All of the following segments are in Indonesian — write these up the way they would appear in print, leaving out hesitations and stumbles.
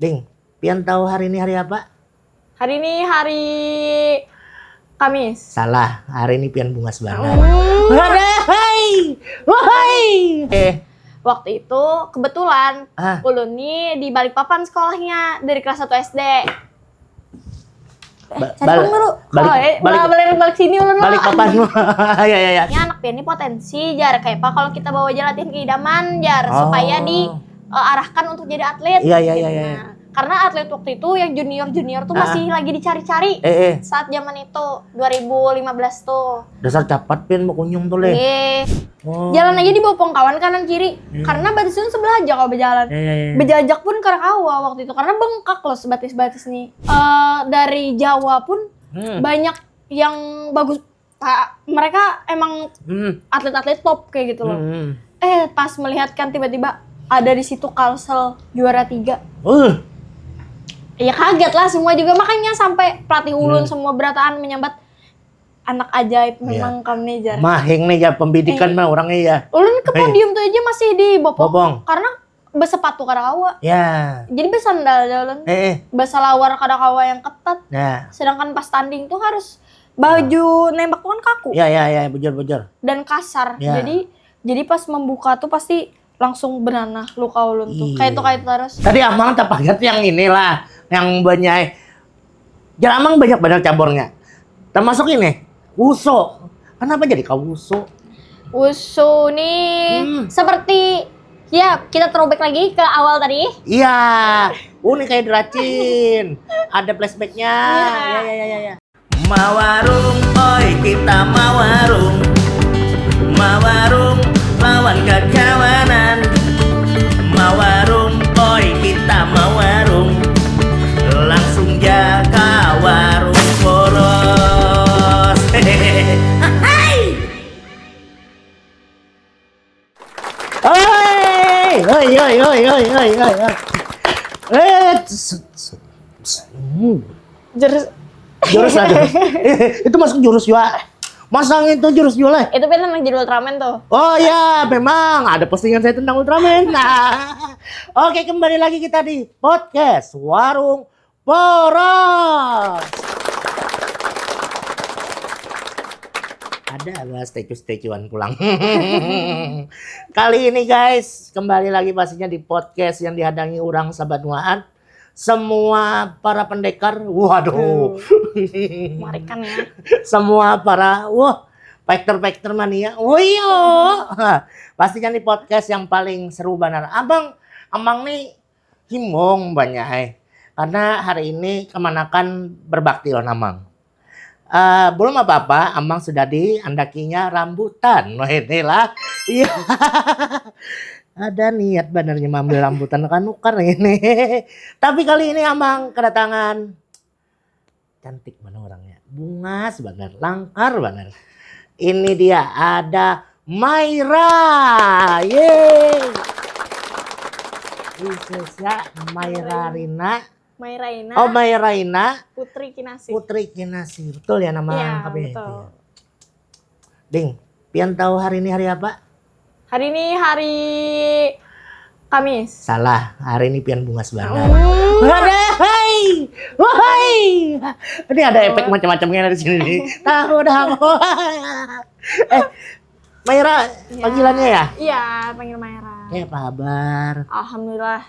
Ding, pian tahu hari ini hari apa? Hari ini hari Kamis. Salah, hari ini pian bungas banget. Hai, wahai. Waktu itu kebetulan Ah. Ulun nih di Balikpapan sekolahnya dari kelas 1 SD. Cari dulu. Balik sini Ulun. Balik papan. Ya. Ini anak pian ini potensi jar kayak apa kalau kita bawa aja latihan keidaman jar supaya diarahkan untuk jadi atlet. Iya. Nah, karena atlet waktu itu yang junior tuh masih lagi dicari-cari. Saat zaman itu 2015 tuh. Dasar capat pian mau kunyum tuh le. Jalan aja di bawah pongkawan kanan kiri. Karena batisnya sebelah aja kalau berjalan. Bejajak pun Karakawa waktu itu karena bengkak loh sebatis-batis nih. Dari Jawa pun banyak yang bagus. Mereka emang atlet-atlet top kayak gitu loh. Pas melihat kan tiba-tiba ada di situ Kalsel juara 3. Ya kaget lah semua juga, makanya sampai pelatih Ulun semua berataan menyambat anak ajaib memang kamu jar. Mahing nih ya pembidikan mah orangnya ya. Ulun ke podium tuh aja masih di bopong. Karena bersepatu Karakawa. Ya. Jadi bersandal jalan. Bersalawar Karakawa yang ketat. Ya. Sedangkan pas tanding tuh harus baju nembak tuh kan kaku. Ya, bujur. Dan kasar. Ya. Jadi pas membuka tuh pasti langsung benanah luka Ulun tuh. Kayak itu terus. Tadi Amang terpakat yang inilah, yang banyak. Jadi Amang banyak cabornya. Termasuk ini, wuso. Kenapa jadi kau wuso? Wusu nih seperti ya kita throwback lagi ke awal tadi. Iya. Ini kayak diracin. Ada flashbacknya. Ya. Mawarung, oi kita mawarung. Mawarung lawan kekawanan. Mawarung, oi kita mawarung. Langsung jaga warung poros. Hai. Jurus lah. Itu masuk jurus juga. Masang itu jurus juga. Itu kan emang jadi Ultraman tuh. Oh ya, memang ada postingan saya tentang Ultraman. Nah. Oke, kembali lagi kita di podcast Warung Poros. Ada statue-statuean pulang. Kali ini guys, kembali lagi pastinya di podcast yang dihadangi orang sahabat nuaan. Semua para pendekar, waduh. Marikan ya. Semua para, fighter mania. Pastinya nih podcast yang paling seru benar. Amang nih himong banyak karena hari ini kemanakan berbakti loh Amang. Belum apa-apa, Amang sudah diandakinya rambutan. Inilah. Iya. Ada niat benernya mengambil rambutan kan nukar ini. Tapi kali ini Amang kedatangan cantik mana orangnya. Bungas bener, langkar bener. Ini dia ada Maira. Yeay. Bisa Maira Rina. Mairaina. Oh, Mairaina. Putri Kinasi. Betul ya nama ya, lengkapnya. Betul. Ding, pian tahu hari ini hari apa? Hari ini hari Kamis. Salah, hari ini pian bungas banget. Hai, wahai. Ini ada efek macam-macamnya di sini. Tahu dah. Maira, panggilannya ya? Iya, panggil Maira. Apa kabar? Alhamdulillah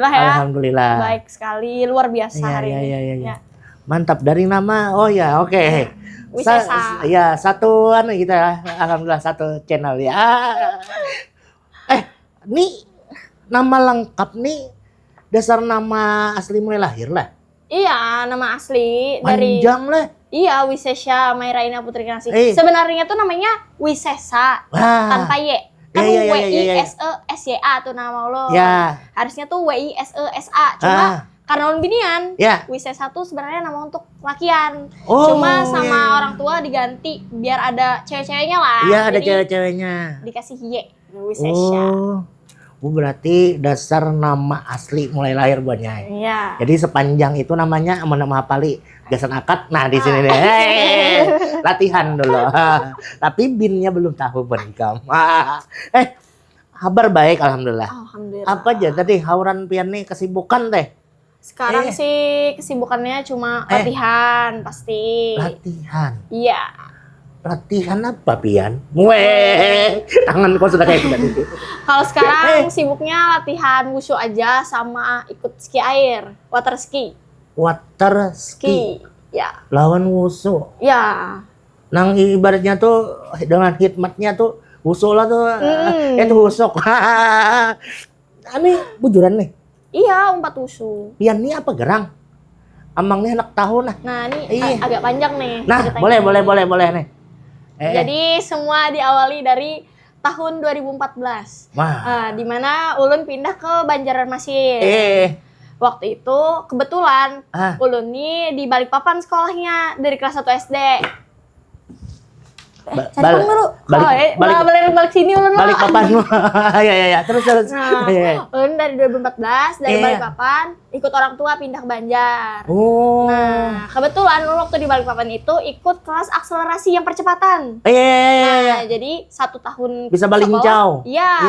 ya. Alhamdulillah. Baik sekali, luar biasa hari ini. Iya. Mantap, dari nama. Oh ya, oke. Wisesa. Satuan kita, alhamdulillah satu channel ya. Nih nama lengkap nih dasar nama asli mulai lahir lah. Iya, nama asli dari panjang lah. Iya, Wisesa Mairaina Putri Kinasi. Sebenarnya tuh namanya Wisesa tanpa Y. Kan WISESYA tuh nama lo. Ya. Harusnya tuh WISESA. Cuma karena ulun binian, Wisesa tuh sebenarnya nama untuk lakian. Cuma sama orang tua diganti biar ada cewek-ceweknya lah. Iya, ada cewek-ceweknya. Dikasih Y, Wisesa. Berarti dasar nama asli mulai lahir buatnya. Iya. Jadi sepanjang itu namanya nama Pali Gasan Akad. Nah, di sini deh. Latihan dulu. Tapi binnya belum tahu benikam. Kabar baik alhamdulillah. Alhamdulillah. Apa aja tadi hauran pian nih kesibukan teh? Sekarang sih kesibukannya cuma latihan pasti. Latihan. Iya. Latihan apa, Pian? Weh, tangan kau sudah kayak gitu. Kalau sekarang sibuknya latihan wushu aja sama ikut ski air, water ski. Water ski. Ya. Lawan wushu. Ya. Nang ibaratnya tuh dengan hikmatnya tuh wushu lah tuh. Itu wusuk. Ini bujuran nih. Iya, umpat wushu. Pian ini apa gerang? Amang nih anak tahun nah. Nah, ini agak panjang nih. Nah, ceritanya. boleh nih. Jadi semua diawali dari tahun 2014. Wah. Di mana Ulun pindah ke Banjarmasin. Waktu itu kebetulan Ulun nih di Balikpapan sekolahnya dari kelas 1 SD. Cari dulu. Balik sini Ulun. Balikpapan. Ya. Terus. Nah, Ulun dari 2014 dari Balikpapan ikut orang tua pindah ke Banjar. Oh. Nah, kebetulan Ulun waktu di Balikpapan itu ikut kelas akselerasi yang percepatan. Iya. Jadi 1 tahun bisa balincau. Iya,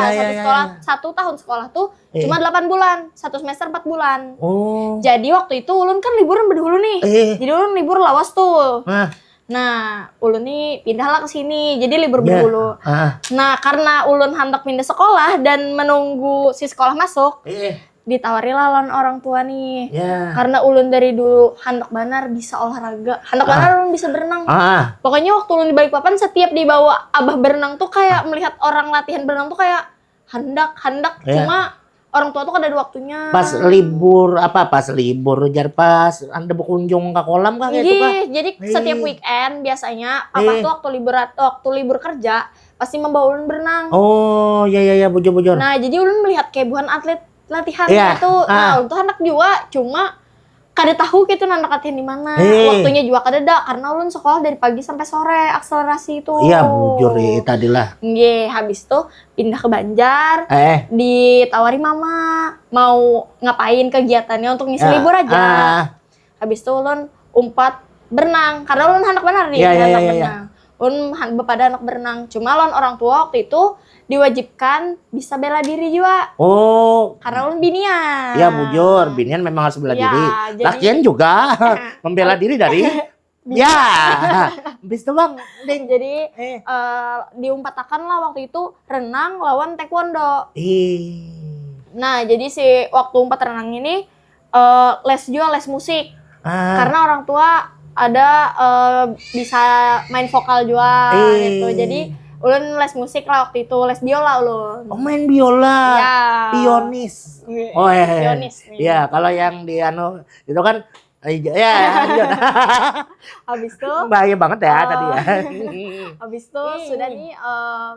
1 tahun sekolah tuh cuma 8 bulan, 1 semester 4 bulan. Oh. Jadi waktu itu Ulun kan liburan berdulu nih. Jadi Ulun libur lawas tuh. Nah, Ulun nih pindahlah ke sini. Jadi libur berdulu. Nah, karena Ulun hendak pindah sekolah dan menunggu si sekolah masuk, ditawarilah lawan orang tua nih. Karena Ulun dari dulu hendak banar bisa olahraga. Hendak banar Ulun bisa berenang. Pokoknya waktu Ulun di Balikpapan setiap dibawa abah berenang tuh kayak melihat orang latihan berenang tuh kayak hendak. Cuma orang tua tuh kan ada waktunya. Pas libur jar pas Anda berkunjung ke kolam kah gitu kah? Jadi setiap weekend biasanya papa tuh waktu libur kerja pasti membawa Ulun berenang. Oh, iya bujur. Nah, jadi Ulun melihat kebuhan atlet latihan itu. Nah, Ulun tuh anak juga cuma kada tahu gitu anak latihan di mana. Waktunya juga kada ada karena Ulun sekolah dari pagi sampai sore akselerasi itu. Iya, bujur tadilah. Habis tuh pindah ke Banjar. Ditawari mama mau ngapain kegiatannya untuk ngisi libur aja. Habis itu Ulun umpat berenang karena Ulun anak benar nih, anak berenang. Ulun bepada anak berenang. Cuma lawan orang tua waktu itu diwajibkan bisa bela diri juga. Oh. Karena Ulun binian. Iya, bujur. Binian memang harus bela diri. Lakian juga membela diri dari habis itu Bang, jadi diumpatakan lah waktu itu renang lawan taekwondo. Nah, jadi si waktu umpat renang ini les musik. Karena orang tua ada bisa main vokal juga gitu. Jadi Ulun les musik lah waktu itu, les biola Ulun. Oh, main biola. Ya. Pionis. Oh iya. Pionis. Iya, kalau yang di itu kan habis itu bahaya banget ya tadi ya. Habis itu sudah nih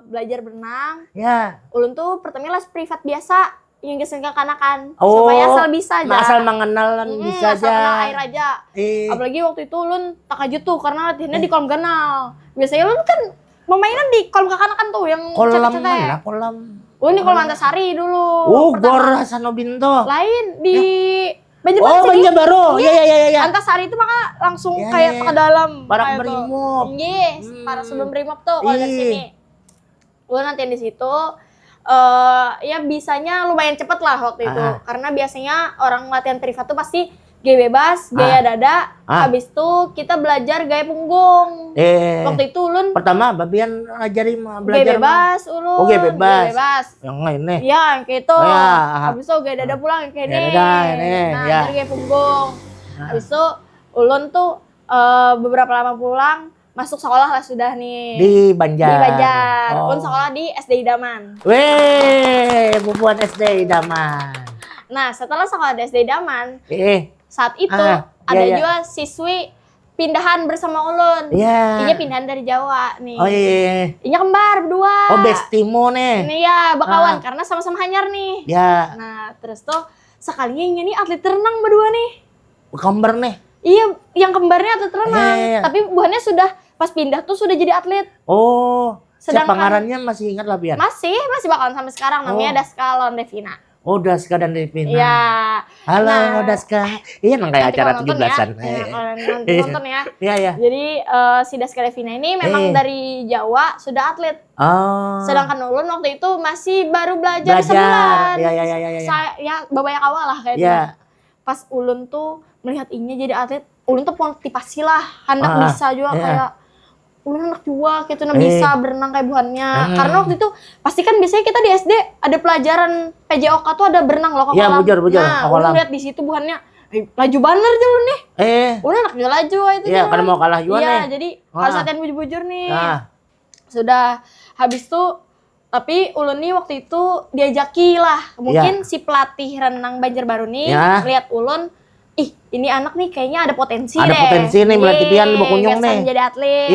belajar berenang. Ya. Ulun tuh pertama les privat biasa yang geus kekanakan supaya asal bisa aja. Asal mengenal bisa aja. Asal kenal air aja. Apalagi waktu itu Ulun tak ajut tuh karena latihannya di kolam ganal. Biasanya Ulun kan memainan di kolam kekanakan tuh yang kolam mana? Kolam. Ini kolam Antasari dulu. Gor Hasano Binto. Lain di Banjarbaru. Oh, Banjarbaru. Iya. Antasari itu maka langsung kayak ke dalam. Barak Brimob. Yes, para sebelum Brimob tuh kalau dari sini. Gue nanti di situ ya bisanya lumayan cepet lah waktu itu. Karena biasanya orang latihan privat tuh pasti gaya bebas, gaya dada, habis itu kita belajar gaya punggung. Waktu itu Ulun pertama babian ngajarin belajar gaya bebas Ulun. Oh, gaya bebas. Yang lain nih. Iya, yang kayak itu. Habis itu gaya dada pulang yang kayak ini. Nah, gaya punggung. Habis itu Ulun tuh beberapa lama pulang masuk sekolah lah sudah nih. Di Banjar. Ulun sekolah di SD Idaman. Weh, bubuan SD Idaman. Nah, setelah sekolah di SD Idaman, saat itu ada juga siswi pindahan bersama Ulun. Inya pindahan dari Jawa nih. Oh iya. Inya kembar berdua. Oh, bestimo nih. Ini ya, bakawan karena sama-sama hanyar nih. Ya. Nah, terus tuh sekalinya Inya nih atlet renang berdua nih. Kembar nih. Iya, yang kembarnya atlet renang. Tapi buahnya sudah pas pindah tuh sudah jadi atlet. Oh. Sedangkan pengarannya masih ingat lah Bian? Masih bakawan sampai sekarang namanya Daska lawan Devina. Oh, Daska dan Devina. Iya. Halo, Daska. Iya, kayak acara 17-an. Nonton ya. Iya. Jadi si Daska Devina ini memang dari Jawa sudah atlet. Oh. Sedangkan Ulun waktu itu masih baru belajar sebulan. Iya. Ya, babayak awal lah kayak itu. pas ulun tuh melihat inya jadi atlet, ulun tuh motivasi lah, hendak bisa juga kayak ulun anak juga gitu bisa berenang kayak buhannya. Karena waktu itu pasti kan biasanya kita di SD ada pelajaran PJOK tuh ada berenang loh ke kolam. Bujur, nah, ulun lihat di situ buhannya laju banner aja ulun nih. Ulun anak juga laju itu. Iya, karena mau kalah juga nih. Iya, jadi harus latihan bujur-bujur nih. Sudah habis tuh tapi ulun nih waktu itu diajaki lah. Mungkin si pelatih renang Banjarbaru nih lihat ulun, ih ini anak nih kayaknya ada potensi deh. Ada potensi nih melatih pian Bokunyong nih. Jadi atlet.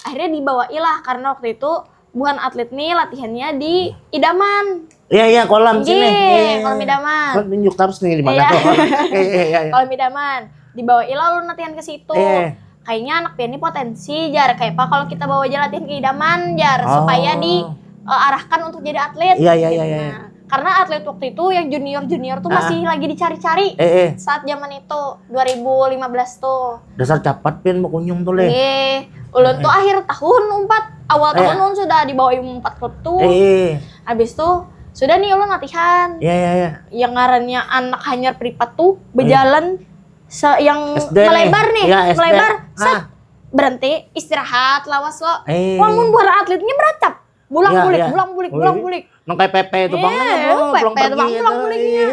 Akhirnya dibawailah karena waktu itu bukan atlet nih latihannya di Idaman. Iya, kolam sini. Kolam Idaman. Tunjuk terus nih di mana tuh. Kolam Idaman. Dibawailah ulun latihan ke situ. Kayaknya anak pian ini potensi jar. Kayak apa kalau kita bawa aja latihan ke Idaman jar supaya diarahkan untuk jadi atlet. Iya. Karena atlet waktu itu yang junior tuh masih lagi dicari-cari saat zaman itu 2015 tuh. Dasar capat pian Bokunyong tuh le. Ulun tuh akhir tahun awal tahun ulun sudah dibawa 4 klub tuh. Habis tuh sudah nih ulun latihan. Iya. Yang ngarannya anak hanyar privat tuh berjalan yang SD melebar nih, melebar. Set. Berhenti, istirahat, lawas lo. Wangun buat atletnya beracap. Bulang bulik. Nang kayak Pepe itu bang. Pepe itu bang, pulang buliknya.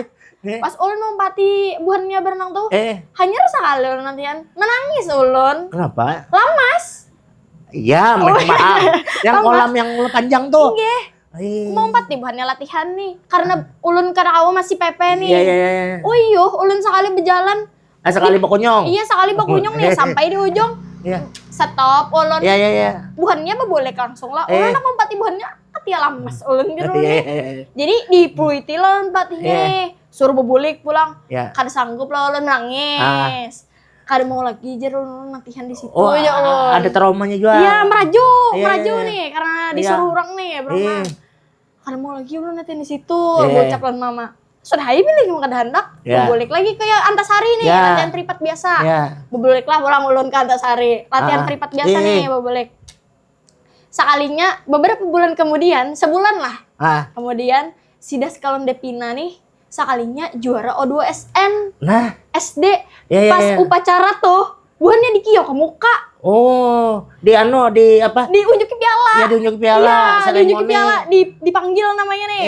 Pas ulun melompati buhannya berenang tuh, hanyar sekali ulun nantian. Menangis ulun. Kenapa? Lamas. Iya, maaf. Yang kolam yang panjang tuh. Melompat nih buhannya latihan nih. Karena ulun awal masih Pepe nih. Iya. Oh iya, ulun sekali berjalan. Sekali Bokunyong. Iya, sekali Bokunyong nih sampai di ujung. Stop ulun. Iya. Buhannya boleh langsung lah. Ulun nak melompati buhannya ati lamas ulun gitu nih. Jadi dipuiti lah empatnya. Suruh bebulik pulang. Kada sanggup lah ulun nangis. Kada mau lagi jar ulun latihan di situ ya ulun. Ada traumanya juga. Iya, meraju nih karena disuruh orang nih berenang. Kada mau lagi ulun latihan di situ. Bocap lan mama. Sudah hai pilih mau kada hendak. Bebulik lagi kayak Antasari nih, latihan privat biasa. Bebulik lah pulang ulun ke Antasari. Latihan privat biasa nih bebulik. Sekalinya beberapa bulan kemudian, sebulan lah. Kemudian si Daskalon Depina nih sekalinya juara O2SN. Nah, SD. Pas upacara tuh, buahnya dikiok ke muka. Oh, di apa? Diunjukin piala. Iya, diunjukin piala. Iya, diunjukin piala. Dipanggil namanya nih.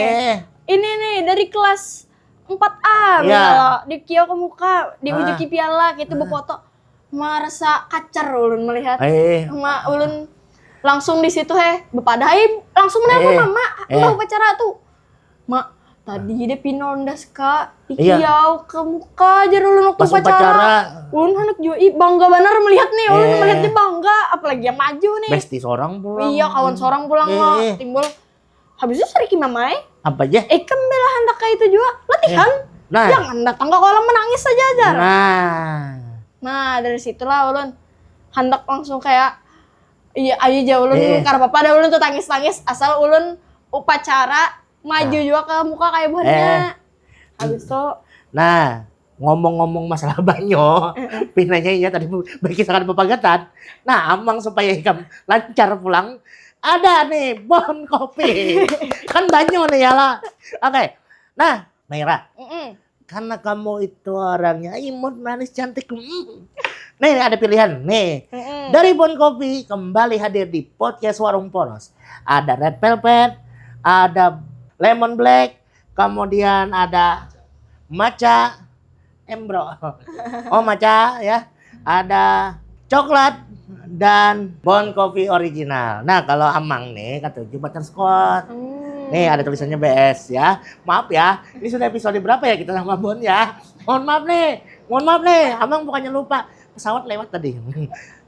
Ini nih dari kelas 4A. Dikiok ke muka, diunjukin piala gitu berfoto. Merasa kacar ulun melihat. Ulun langsung di situ bepadai langsung menelpon mama udah upacara tuh. Mak, tadi dia pinondas kak dikiau ke muka aja ulun waktu upacara. Ulun anak juga bangga benar melihat nih, ulun melihat dia bangga, apalagi yang maju nih. Besti seorang pulang. Iya, kawan seorang pulang lah. Timbul habis itu sering mamai. Apa aja? Kan bela hendak kayak itu juga latihan. Jangan datang ke kolam menangis saja aja. Nah, dari situlah ulun hendak langsung kayak iya ayo aja ulun karena apa ada ulun tuh tangis asal ulun upacara maju juga ke muka kayak buahnya. Habis itu ngomong-ngomong masalah banyo, pinanya iya tadi bagi sangat pepagatan. Nah, amang supaya ikam lancar pulang, ada nih Bon Kopi. Kan banyo nih ya lah. Oke. Nah, Naira. Karena kamu itu orangnya imut, manis, cantik. Nih ada pilihan nih. Dari Bon Kopi kembali hadir di podcast Warung Poros. Ada Red Velvet, ada Lemon Black, kemudian ada Matcha Embro. Matcha ya. Ada coklat dan Bon Kopi original. Nah, kalau Amang nih kata butterscotch. Nih ada tulisannya BS ya. Maaf ya, ini sudah episode berapa ya kita sama Bon ya? Mohon maaf nih, Amang bukannya lupa. Pesawat lewat tadi.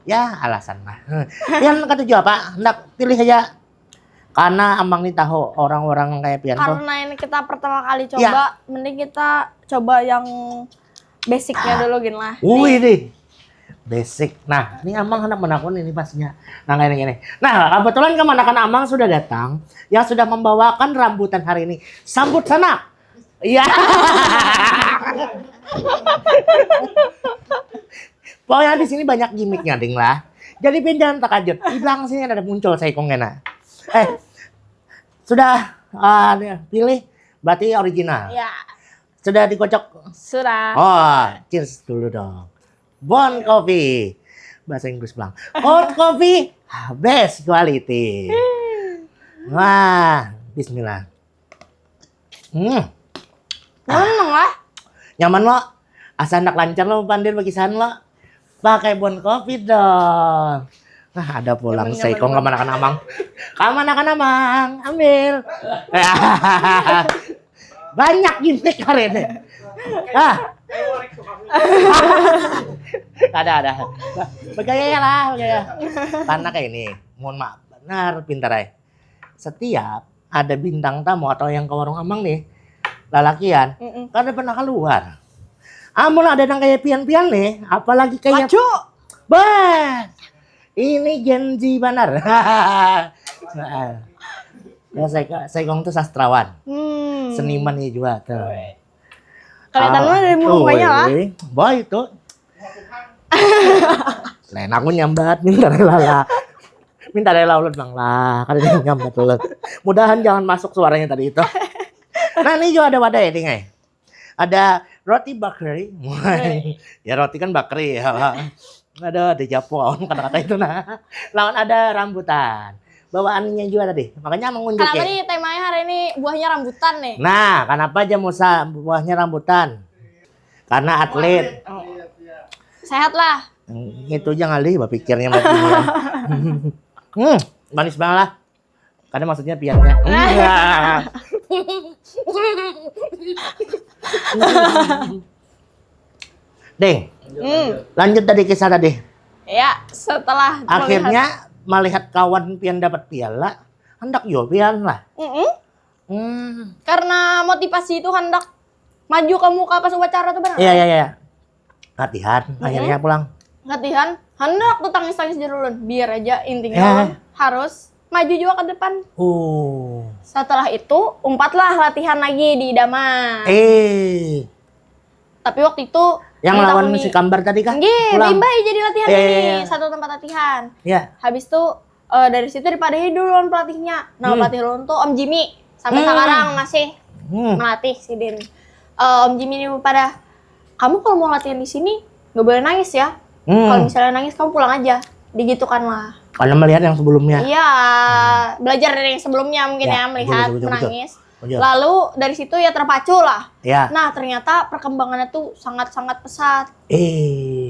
Ya alasan lah. Yang ketujuh apa? Hendak pilih aja. Karena Amang nih tahu orang-orang kayak pian tuh. Karena ini kita pertama kali coba, mending kita coba yang basicnya dulu gini lah. Wih nih. Basic. Nah, ini Amang hendak menakun ini pastinya. Nah, ini. Nah, kebetulan kemanakan Amang sudah datang yang sudah membawakan rambutan hari ini. Sambut sana. Iya. Pokoknya di sini banyak gimmicknya, ding lah. Jadi pindahan takajut. Di belakang sini ada muncul saya kongena. Sudah pilih berarti original. Ya. Sudah dikocok? Sudah. Oh, cheers dulu dong. Bon Coffee. Bahasa Inggris bilang. Cold coffee, best quality. Wah, bismillah. Nyaman lah. Nyaman lo. Asal anak lancar lo pandir bagisan lo. Pakai Bon Coffee dong. Nah, ada pulang Seikong kemana-kan amang. Kemana-kan amang, ambil. Banyak gini kali ini. Ada. Bergaya lah, bergaya. Karena kayak ini, mohon maaf, benar pintar ya. Setiap ada bintang tamu atau yang ke warung amang nih, lalakian, karena pernah keluar. Amun ada yang kayak pian-pian nih, apalagi kayak bah, ini Gen Z benar. Ya, Seikong tuh sastrawan, seniman nih juga tuh. Kelihatan mah dari mukanya lah. Boy itu. Lain aku nyambat minta rela. Minta rela ulut bang lah. Kada dia nyambat ulut. Mudahan jangan masuk suaranya tadi itu. Nah ini juga ada wadah ya tinggal. Ada roti bakri. Ya roti kan bakri ya. Ada Japon kata-kata itu nah. Lawan ada rambutan. Bawaannya juga tadi. Makanya mengunjuk Kenapa ya. nih temanya hari ini buahnya rambutan nih? Nah, kenapa aja Musa buahnya rambutan? Karena atlet. Sehat lah. Itu aja kali pikirnya mati. Manis banget lah. Karena maksudnya piannya. Deng, lanjut tadi kisah tadi. Ya, setelah Akhirnya melihat kawan pian dapat piala, hendak yo pian lah. Karena motivasi itu hendak maju ke muka pas upacara tuh benar. Iya. Latihan, akhirnya pulang. Latihan, hendak tuh tangis-tangis jerulun. Biar aja intinya harus maju juga ke depan. Setelah itu, umpatlah latihan lagi di Idaman. Tapi waktu itu yang lawan si Kambar tadi kan? Bimbai jadi latihan ini. Satu tempat latihan. Iya. Habis itu dari situ dipadahi dulu lawan pelatihnya. Nah, pelatih lawan tuh Om Jimmy. Sampai sekarang masih melatih si Din. Om Jimmy ini pada, kamu kalau mau latihan di sini nggak boleh nangis ya. Kalau misalnya nangis kamu pulang aja. Digitukan lah. Karena melihat yang sebelumnya. Iya, belajar dari yang sebelumnya mungkin ya melihat menangis. Betul. Lalu dari situ ya terpacu lah. Ya. Nah ternyata perkembangannya tuh sangat-sangat pesat.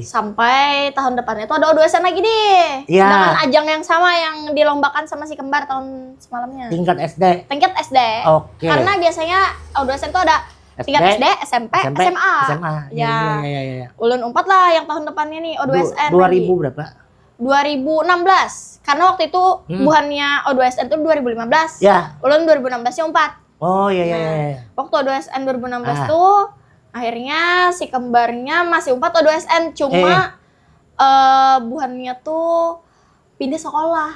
Sampai tahun depannya tuh ada O2SN lagi deh. Ya. Dengan ajang yang sama yang dilombakan sama si Kembar tahun semalamnya. Tingkat SD. Tingkat SD. Oke. Karena biasanya O2SN tuh ada tingkat SD, SMP, SMA. Ya. Ulun 4 lah yang tahun depannya nih O2SN. 2000 berapa? 2016. Karena waktu itu buhannya O2SN tuh 2015. Ya. Ulun 2016-nya 4. Oh iya. Waktu O2SN 2016 tuh akhirnya si kembarnya masih 4 O2SN. Cuma buhannya tuh pindah sekolah.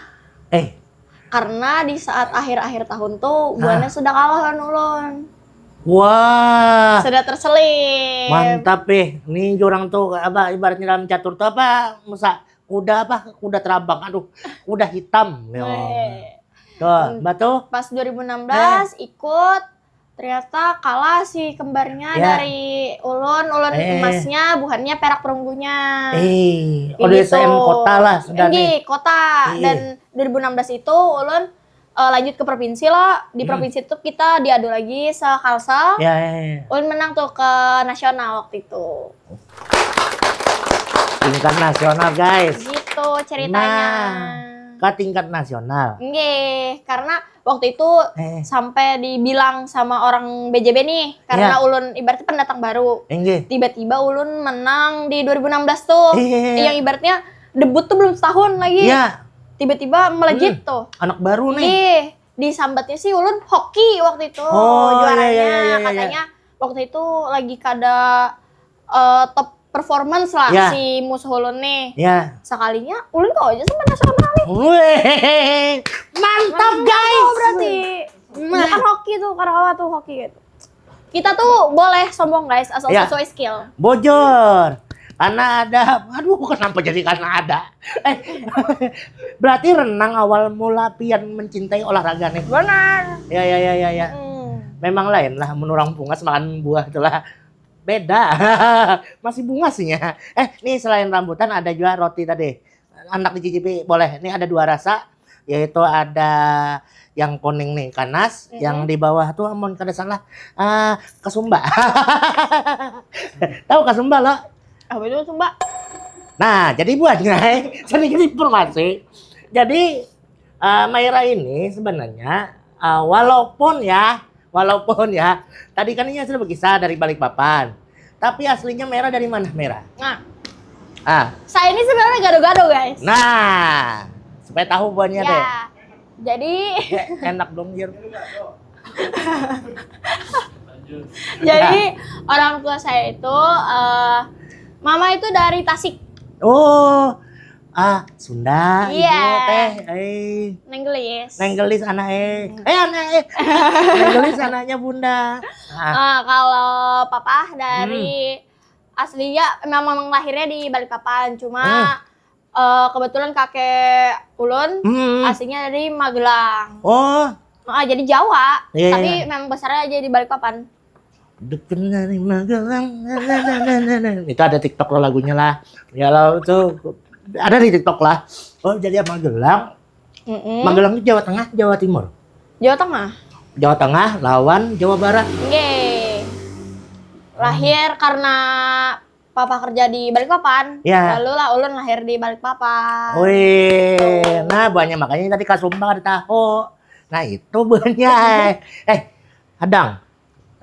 Karena di saat akhir-akhir tahun tuh buhannya sudah kalah lawan ulun. Wah. Sudah terselip. Mantap Nih orang tuh apa ibaratnya dalam catur tuh apa? Musa kuda terabang. Aduh, kuda hitam. Tuh, batu. Pas 2016 ikut, ternyata kalah si kembarnya dari ulun emasnya, buhannya perak perunggunya. O2SN kota lah sudah nih. Kota. Dan 2016 itu ulun lanjut ke provinsi lah. Di provinsi itu kita diadu lagi se-Kalsel. Ulun menang tuh ke nasional waktu itu. Tingkat nasional guys. Gitu ceritanya. Ke tingkat nasional. Karena waktu itu sampai dibilang sama orang BJB nih, karena ulun ibaratnya pendatang baru. Tiba-tiba ulun menang di 2016 tuh. Yang ibaratnya debut tuh belum setahun lagi. Tiba-tiba melejit tuh. Anak baru nih. Disambatnya sih ulun hoki waktu itu juaranya. Katanya waktu itu lagi kada top performance lah si musuh ulun nih. Sekalinya ulun kok aja sama nasional nih. Mantap guys. Berarti kan hoki tuh, Karawat tuh hoki gitu. Kita tuh boleh sombong guys, asal sesuai skill. Bojor. Karena ada, kenapa jadi karena ada? Berarti renang awal mula pian mencintai olahraga nih. Benar. Ya. memang lain lah menurang bungas makan buah itulah beda. Masih bungasnya. Nih selain rambutan ada juga roti tadi. Anak dicicipi boleh. Nih ada 2 rasa, yaitu ada yang kuning nih kanas, yang di bawah tuh amun kada salah kasumba. Tahu kasumba lo? Apa itu Sumba? Nah, jadi buatnya sedikit informasi. Jadi Maira ini sebenarnya walaupun ya tadi kan ini sudah berkisah dari Balikpapan. Tapi aslinya Maira dari mana, Maira? Nah, saya ini sebenarnya gado-gado, guys. Nah, supaya tahu buahnya deh. Jadi Enak dong, Jir. jadi orang tua saya itu mama itu dari Tasik. Oh, Sunda, Iya. Ibu teh, Nenggelis. Nenggelis anak Nenggelis anaknya Bunda. Kalau papa dari aslinya memang lahirnya di Balikpapan, cuma kebetulan kakek ulun aslinya dari Magelang. Oh, Jadi Jawa, Iya, tapi iya. memang besarnya aja di Balikpapan. Deken dari Magelang. Itu ada TikTok lo lagunya lah. Ya lo tuh ada di TikTok lah. Oh, jadi Magelang. Magelang itu Jawa Tengah, Jawa Timur. Jawa Tengah. Jawa Tengah lawan Jawa Barat. Nggih. Lahir karena papa kerja di Balikpapan. Ya. Lalu lah ulun lahir di Balikpapan. Wih, nah banyak makanya tadi kasumba ada tahu. Nah itu banyak. Hadang,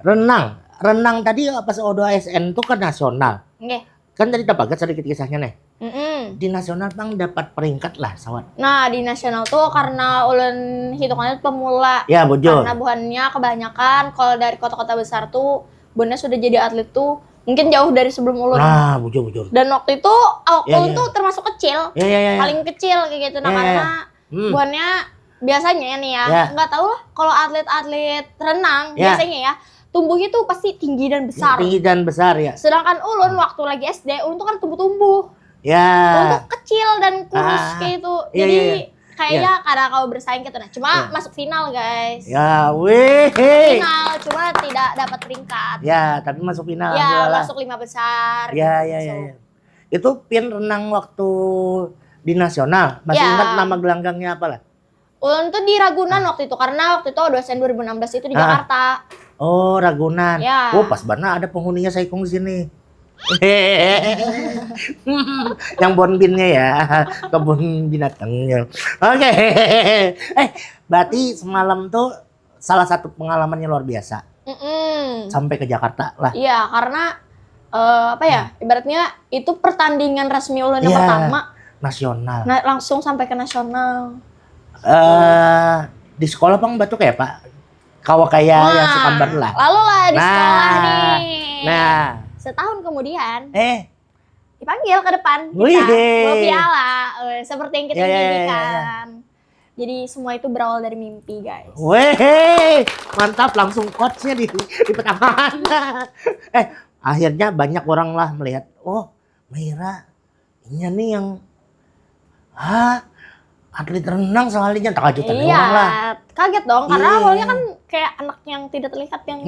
renang tadi pas Odo ASN itu kan nasional. Nggih. Kan tadi dapat sedikit kisahnya nih. Mm-mm. Di nasional bang dapat peringkat lah sawat. Nah di nasional tuh karena ulun hitungannya pemula. Ya bujur. Karena buahnya kebanyakan kalau dari kota-kota besar tuh buahnya sudah jadi atlet tuh mungkin jauh dari sebelum ulun. Nah bujur. Dan waktu itu ulun tuh termasuk kecil. Ya. Paling kecil kayak gitu. Nah karena buahnya biasanya nih ya nggak tahu lah kalau atlet-atlet renang biasanya ya tumbuhnya tuh pasti tinggi dan besar. Tinggi dan besar ya. Sedangkan ulun waktu lagi SD, ulun tuh kan tumbuh-tumbuh. Ya. Ulun tuh kecil dan kurus kayak itu. Jadi kayaknya kadang kau bersaing gitu. Nah, cuma masuk final, guys. Ya, wih. Final, cuma tidak dapat peringkat. Ya, tapi masuk final. Ya, masuk 5 besar. Ya. Itu pian renang waktu di nasional. Masih ingat nama gelanggangnya apa lah? Ulun tuh di Ragunan waktu itu karena waktu itu dosen 2016 itu di Jakarta. Oh, Ragunan. Ya. Oh, pas banget ada penghuninya Saikong di sini. Yang bonbinnya ya, kebun binatangnya. Oke. Berarti semalam tuh salah satu pengalamannya luar biasa. Sampai ke Jakarta lah. Iya, karena ibaratnya itu pertandingan resmi ulun yang pertama. Nasional. Nah, langsung sampai ke nasional. Di sekolah bang batuk ya pak? Kawa kayak yang sekambar lah. Lalu lah di sekolah nih. Nah. Setahun kemudian. Dipanggil ke depan kita bawa piala. Seperti yang kita impikan. Jadi semua itu berawal dari mimpi guys. Weh, mantap langsung coachnya di pertambahan. Akhirnya banyak orang lah melihat, oh Maira, ini nih yang atlet renang soalnya terkajutan orang lah. Kaget dong karena awalnya kan kayak anak yang tidak terlihat yang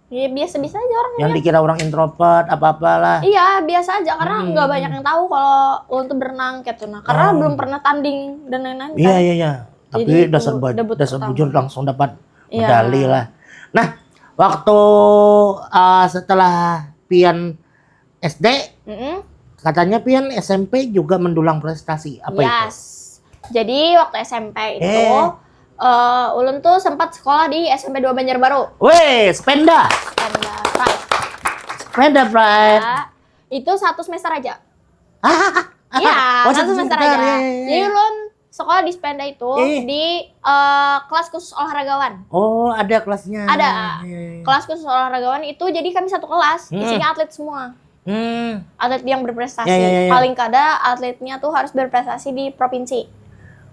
ya biasa-biasa aja orangnya. Yang dikira orang introvert apa-apalah. Iya, biasa aja karena nggak banyak yang tahu kalau untuk berenang kayak tuh. Nah, karena belum pernah tanding dan lain-lain. Iya. Tapi jadi dasar bujur langsung dapat medali lah. Nah, waktu setelah pian SD, katanya pian SMP juga mendulang prestasi. Apa itu? Jadi waktu SMP itu ulun tuh sempat sekolah di SMP 2 Banjarbaru. Weh, Spenda Pride. Itu 1 semester aja. Iya, satu semester aja. Jadi ulun sekolah di Spenda itu di kelas khusus olahragawan. Oh, ada kelasnya. Ada. Kelas khusus olahragawan itu jadi kami satu kelas, isinya atlet semua. Atlet yang berprestasi. Paling kada atletnya tuh harus berprestasi di provinsi.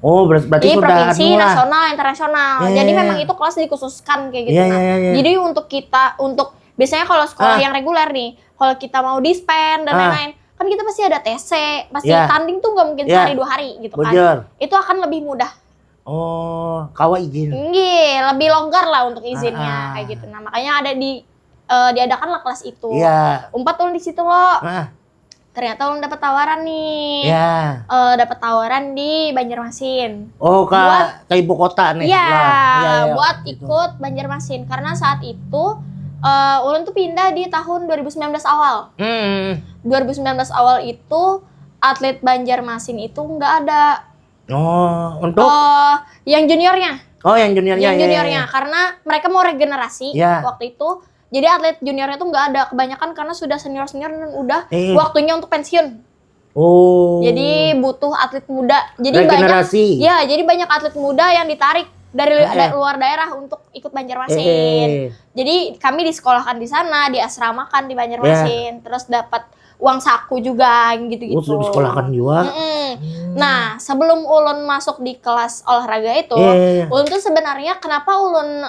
Oh, berarti di sudah provinsi, nasional, internasional. Jadi memang itu kelas dikhususkan kayak gitu. Jadi untuk biasanya kalau sekolah yang reguler nih, kalau kita mau dispen dan lain-lain, kan kita pasti ada TC, pasti tanding tuh nggak mungkin sehari 2 hari gitu kan. Itu akan lebih mudah. Oh, kawa izin. Nggih, lebih longgar lah untuk izinnya kayak gitu. Nah, makanya ada diadakanlah kelas itu. Iya. Umpat ulun di situ loh. Ah, Ternyata ulun dapat tawaran nih. ya. Dapat tawaran di Banjarmasin. Oh, ke ibu kota nih. Iya, Lah. buat gitu. ikut Banjarmasin karena saat itu ulun tuh pindah di tahun 2019 awal. 2019 awal itu atlet Banjarmasin itu nggak ada. Oh, untuk Yang juniornya. Oh, yang juniornya. Yang juniornya karena mereka mau regenerasi waktu itu. Jadi atlet juniornya tuh nggak ada, kebanyakan karena sudah senior dan udah waktunya untuk pensiun. Oh. Jadi butuh atlet muda. Jadi regenerasi. jadi banyak atlet muda yang ditarik dari luar daerah untuk ikut Banjarmasin. Jadi kami disekolahkan di sana, diasramakan di Banjarmasin, terus dapat uang saku juga gitu-gitu. Sudah disekolahkan juga. Nah, sebelum ulun masuk di kelas olahraga itu, ulun tuh sebenarnya kenapa ulun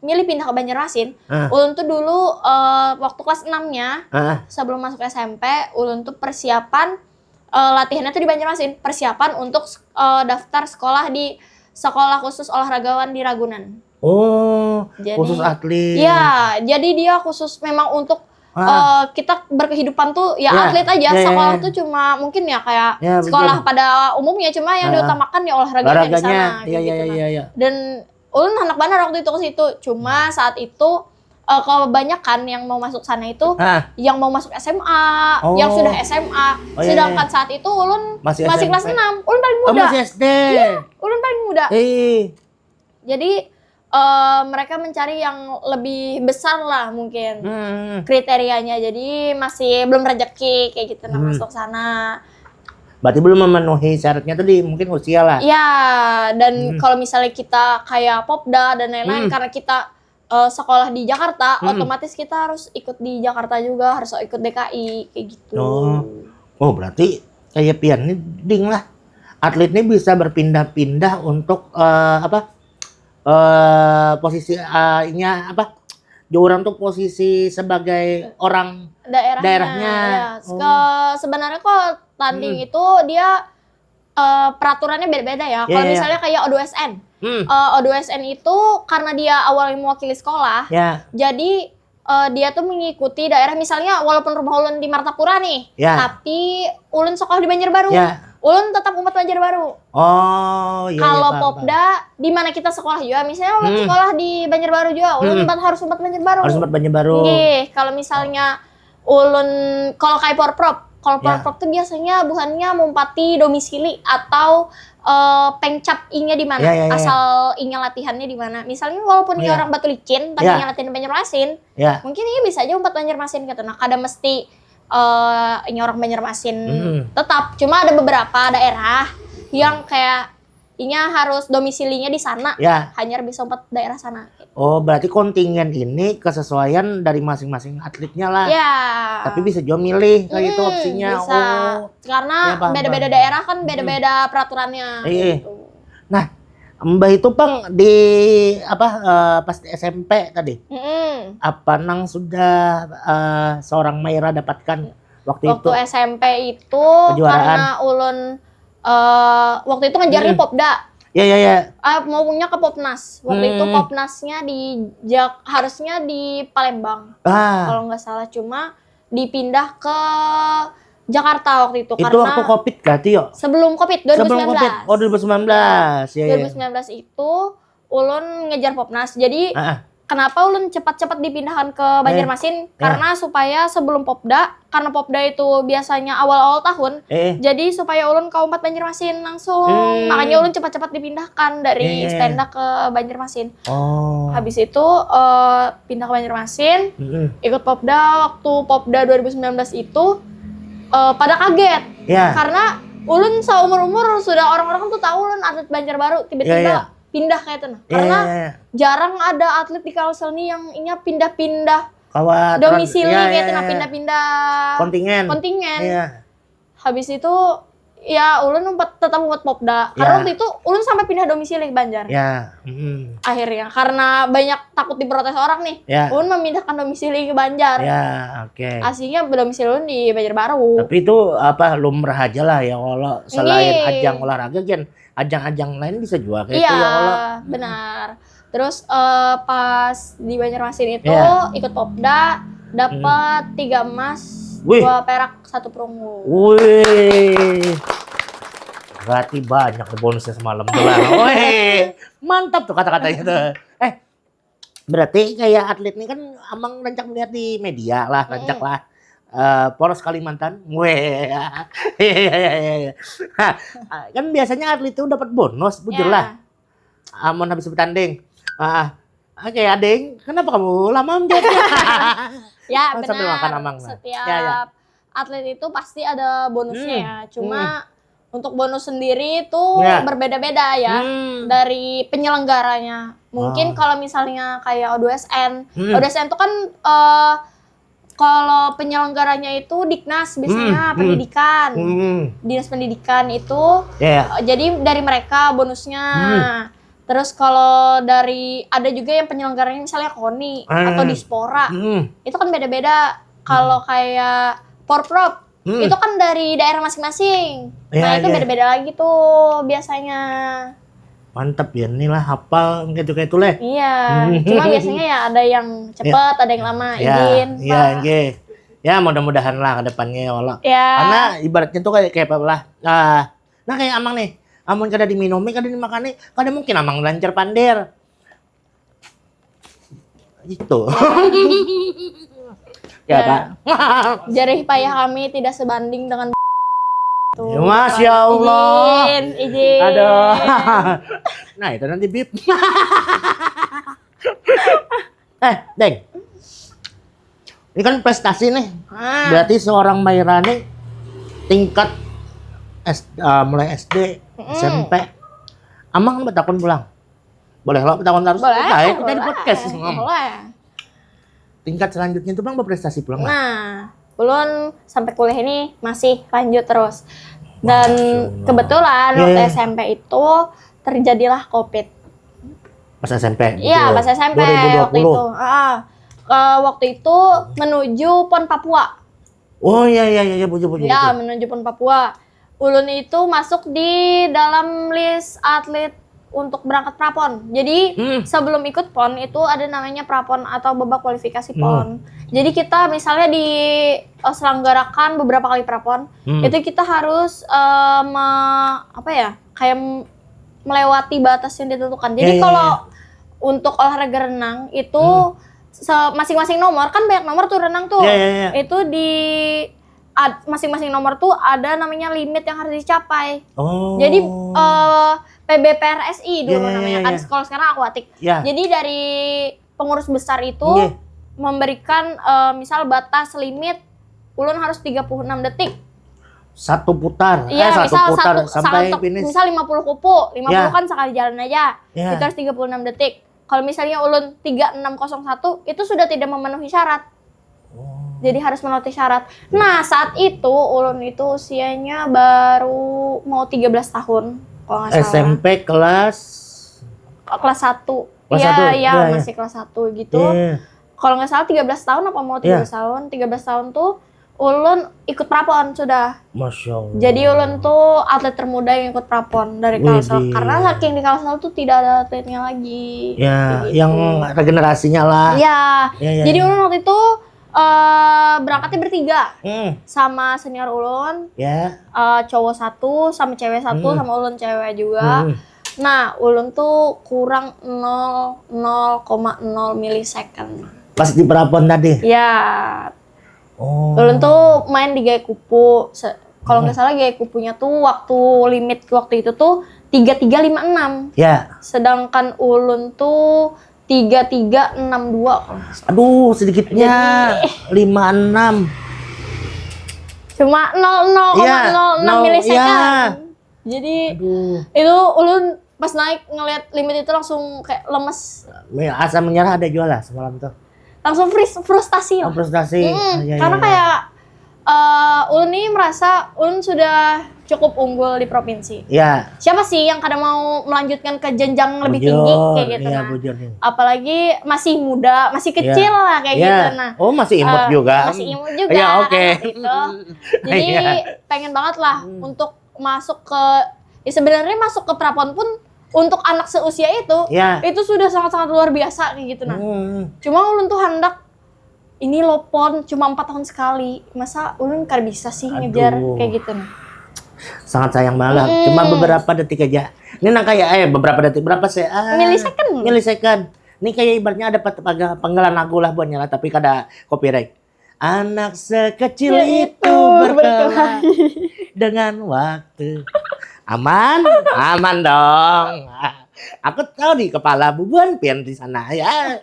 milih pindah ke Banjarmasin? Ulun tuh dulu waktu kelas 6-nya, sebelum masuk SMP, ulun tuh persiapan latihannya tuh di Banjarmasin, persiapan untuk daftar sekolah di sekolah khusus olahragawan di Ragunan. Oh, jadi, khusus atlet. Iya, jadi dia khusus memang untuk kita berkehidupan tuh atlet aja. Sekolah tuh cuma mungkin kayak sekolah pada umumnya, cuma yang diutamakan ya olahraganya di sana. Iya. Dan ulun anak bandar waktu itu ke situ. Cuma saat itu kebanyakan yang mau masuk sana itu yang mau masuk SMA, yang sudah SMA. Sedangkan saat itu ulun masih kelas 6. Ulun paling muda. Masih SD. Iya, ulun paling muda. Jadi mereka mencari yang lebih besar lah mungkin kriterianya. Jadi masih belum rezeki kayak gitu masuk sana. Berarti belum memenuhi syaratnya tadi, mungkin usia lah. Iya, dan kalau misalnya kita kayak Popda dan lain-lain, karena kita sekolah di Jakarta, otomatis kita harus ikut di Jakarta juga, harus ikut DKI kayak gitu. Oh, berarti kayak Pian ini ding lah. Atlet ini bisa berpindah-pindah untuk posisi Joran untuk posisi sebagai orang daerahnya. Ya. Sebenarnya kok tanding itu dia peraturannya beda-beda ya. Kalau misalnya kayak O2SN. O2SN itu karena dia awalnya mewakili sekolah. Jadi dia tuh mengikuti daerah, misalnya walaupun rumah ulun di Martapura nih, tapi ulun sekolah di Banjarbaru. Ulun tetap umat Banjarbaru. Oh, iya. Kalau Popda di mana kita sekolah juga, misalnya ulun sekolah di Banjarbaru juga, ulun harus umat Banjarbaru. Harus umat Banjarbaru. Nggih, kalau misalnya ulun kalau kayak Porprov, kalau Porprov tuh biasanya buhannya mumpati domisili atau pengcap I-nya di mana, asal I-nya latihannya di mana. Misalnya walaupun dia orang Batu Licin, tapi I-nya latihan di Banjarmasin, mungkin I-nya bisa aja umpat Banjarmasin gitu. Nah, kada mesti I-nya orang Banjarmasin tetap. Cuma ada beberapa daerah yang kayak I-nya harus domisilinya di sana, hanya bisa umpat daerah sana. Oh, berarti kontingen ini kesesuaian dari masing-masing atletnya lah. Tapi bisa juga milih kayak itu opsinya. Bisa. Karena beda-beda daerah kan beda-beda peraturannya. Gitu. Nah, Mbak itu Pang di pas di SMP tadi. Apa nang sudah seorang Maira dapatkan waktu itu? Waktu SMP itu kejuaraan. Karena ulun waktu itu ngejarnya Popda. Iya. Maunya ke Popnas. Waktu itu Popnasnya harusnya di Palembang. Kalau nggak salah, cuma dipindah ke Jakarta waktu itu. Itu waktu Covid berarti yo? Sebelum Covid, 2019. Sebelum Covid. Oh, 2019. 2019 itu ulun ngejar Popnas. Jadi kenapa ulun cepat-cepat dipindahkan ke Banjarmasin? Karena supaya sebelum Popda, karena Popda itu biasanya awal-awal tahun, jadi supaya ulun ke umpat Banjarmasin langsung. Makanya ulun cepat-cepat dipindahkan dari Stenda ke Banjarmasin. Habis itu pindah ke Banjarmasin, ikut Popda. Waktu Popda 2019 itu pada kaget. Karena ulun seumur-umur sudah orang-orang tuh tahu ulun atlet Banjarbaru, tiba-tiba pindah kayak itu. Karena jarang ada atlet di Kalsel nih yang ini pindah-pindah domisili kayak itu, pindah-pindah kontingen. Habis itu ya ulun tetap buat Popda. Karena waktu itu ulun sampai pindah domisili ke Banjar. Akhirnya karena banyak takut diprotes orang nih, ulun memindahkan domisili ke Banjar. Aslinya domisili ulun di Banjarbaru. Tapi itu lumrah aja lah ya, kalau selain ajang olahraga kan ajang-ajang lain bisa juga kayak Iya, itu ya Allah. benar. Terus pas di Banjarmasin itu Iya. ikut Popda, dapat 3 emas, Wih. 2 perak, 1 perunggu. Wih. Berarti banyak tuh bonusnya semalam tuh lah. Wih. Mantap tuh kata-katanya tuh. Berarti kayak atlet ini kan Amang rancak melihat di media lah, rancak lah. Poros Kalimantan. Weh. Kan biasanya atlet itu dapat bonus, bujur lah. Amun habis bertanding. Oke, Adeng, kenapa kamu lama menjawabnya? Ya, Kan benar. sambil makan Amang. Setiap Ya. atlet itu pasti ada bonusnya ya. Cuma untuk bonus sendiri itu Ya. berbeda-beda ya dari penyelenggaranya. Mungkin kalau misalnya kayak O2SN, O2SN itu kan kalau penyelenggaranya itu Diknas biasanya pendidikan, dinas pendidikan itu. Jadi dari mereka bonusnya. Terus kalau dari ada juga yang penyelenggaranya misalnya KONI atau Dispora, itu kan beda-beda. Kalau kayak Porprov, itu kan dari daerah masing-masing. Nah itu beda-beda lagi tuh biasanya. Mantap ya, inilah hafal kayak itu leh. Iya, cuma biasanya ya ada yang cepet, ada yang lama izin. Iya. Ya mudah-mudahan lah ke depannya ya Allah. Ya. Karena ibaratnya tuh kayak apa lah. Nah kayak Amang nih. Amun kada diminumi, kada dimakani, kada mungkin Amang lancar pandir. Itu. Ya, Pak. Jerih payah kami tidak sebanding dengan tuh. Ya, Masya Allah. Izin. Aduh. Nah, itu nanti bip. Deng. Ini kan prestasi nih. Berarti seorang Mairani tingkat mulai SD, SMP. Amang bertakun pulang. Boleh lo bertakun terus? Boleh. Kita di podcast. Boleh. Tingkat selanjutnya itu Bang berprestasi pulang. Nah, ulun sampai kuliah ini masih lanjut terus. Dan kebetulan waktu SMP itu terjadilah COVID. Pas SMP? Iya, pas SMP 2020. waktu itu. Waktu itu menuju PON Papua. Oh iya, buju. Ya, menuju PON Papua. Ulun itu masuk di dalam list atlet untuk berangkat prapon. Jadi sebelum ikut PON itu ada namanya prapon atau babak kualifikasi PON. Jadi kita misalnya diselenggarakan beberapa kali prapon, itu kita harus kayak melewati batas yang ditentukan. Jadi kalau untuk olahraga renang itu masing-masing nomor kan banyak nomor tuh renang tuh. Itu di masing-masing nomor tuh ada namanya limit yang harus dicapai. Jadi PBPRSI dulu namanya kan, kalau sekarang akuatik. Jadi dari pengurus besar itu memberikan misal batas limit ulun harus 36 detik. Satu putar. Iya, satu putar sampai finish. Misal 50 kupu, 50 kan sekali jalan aja. Itu harus 36 detik. Kalau misalnya ulun 3601 itu sudah tidak memenuhi syarat. Jadi harus melewati syarat. Nah, saat itu ulun itu usianya baru mau 13 tahun kalau nggak salah. SMP kelas 1. Kelas Iya, 1. masih kelas 1 gitu. Kalau nggak salah 13 tahun apa mau 13 tahun? 13 tahun tuh ulun ikut prapon sudah. Masya Allah. Jadi ulun tuh atlet termuda yang ikut prapon dari Kalsel. Karena saking di Kalsel tuh tidak ada atletnya lagi. Ya, yang regenerasinya lah. Iya. Jadi ulun waktu itu berangkatnya bertiga sama senior ulun, cowok 1 sama cewek 1 sama ulun cewek juga. Nah, ulun tuh kurang 0,0 milisecond. Pas di prapon tadi? Ya. Ulun tuh main di gaya kupu. Kalau nggak salah gaya kupunya tuh limit waktu itu tuh 3356. Ya. Sedangkan ulun tuh 3362. Aduh, sedikitnya 56. Cuma 0,00 milisecond. Jadi itu ulun pas naik ngelihat limit itu langsung kayak lemes. Asa menyerah ada jual lah semalam tuh. Langsung frustasi lah. Frustasi. Karena kayak ulun ini merasa ulun sudah cukup unggul di provinsi. Iya. Siapa sih yang kadang mau melanjutkan ke jenjang lebih tinggi kayak gitu. Apalagi masih muda, masih kecil lah kayak gitu. Nah, masih imut juga. Masih imut juga. Ya, oke. Gitu. Jadi pengen banget lah untuk masuk ke Ya sebenarnya masuk ke prapon pun untuk anak seusia itu sudah sangat-sangat luar biasa kayak gitu nah. Cuma ulun tuh hendak ini lo pon cuma 4 tahun sekali. Masa ulun kan bisa sih ngejar kayak gitu nah. Sangat sayang banget. Cuma beberapa detik aja. Ini nah kayak beberapa detik berapa sih? Milisecond. Ini kayak ibaratnya ada penggalan lagu lah buat nyala tapi kada copyright. Anak sekecil itu berkelahi dengan waktu. Aman dong. Aku tahu di kepala bubuan pian di sana ya.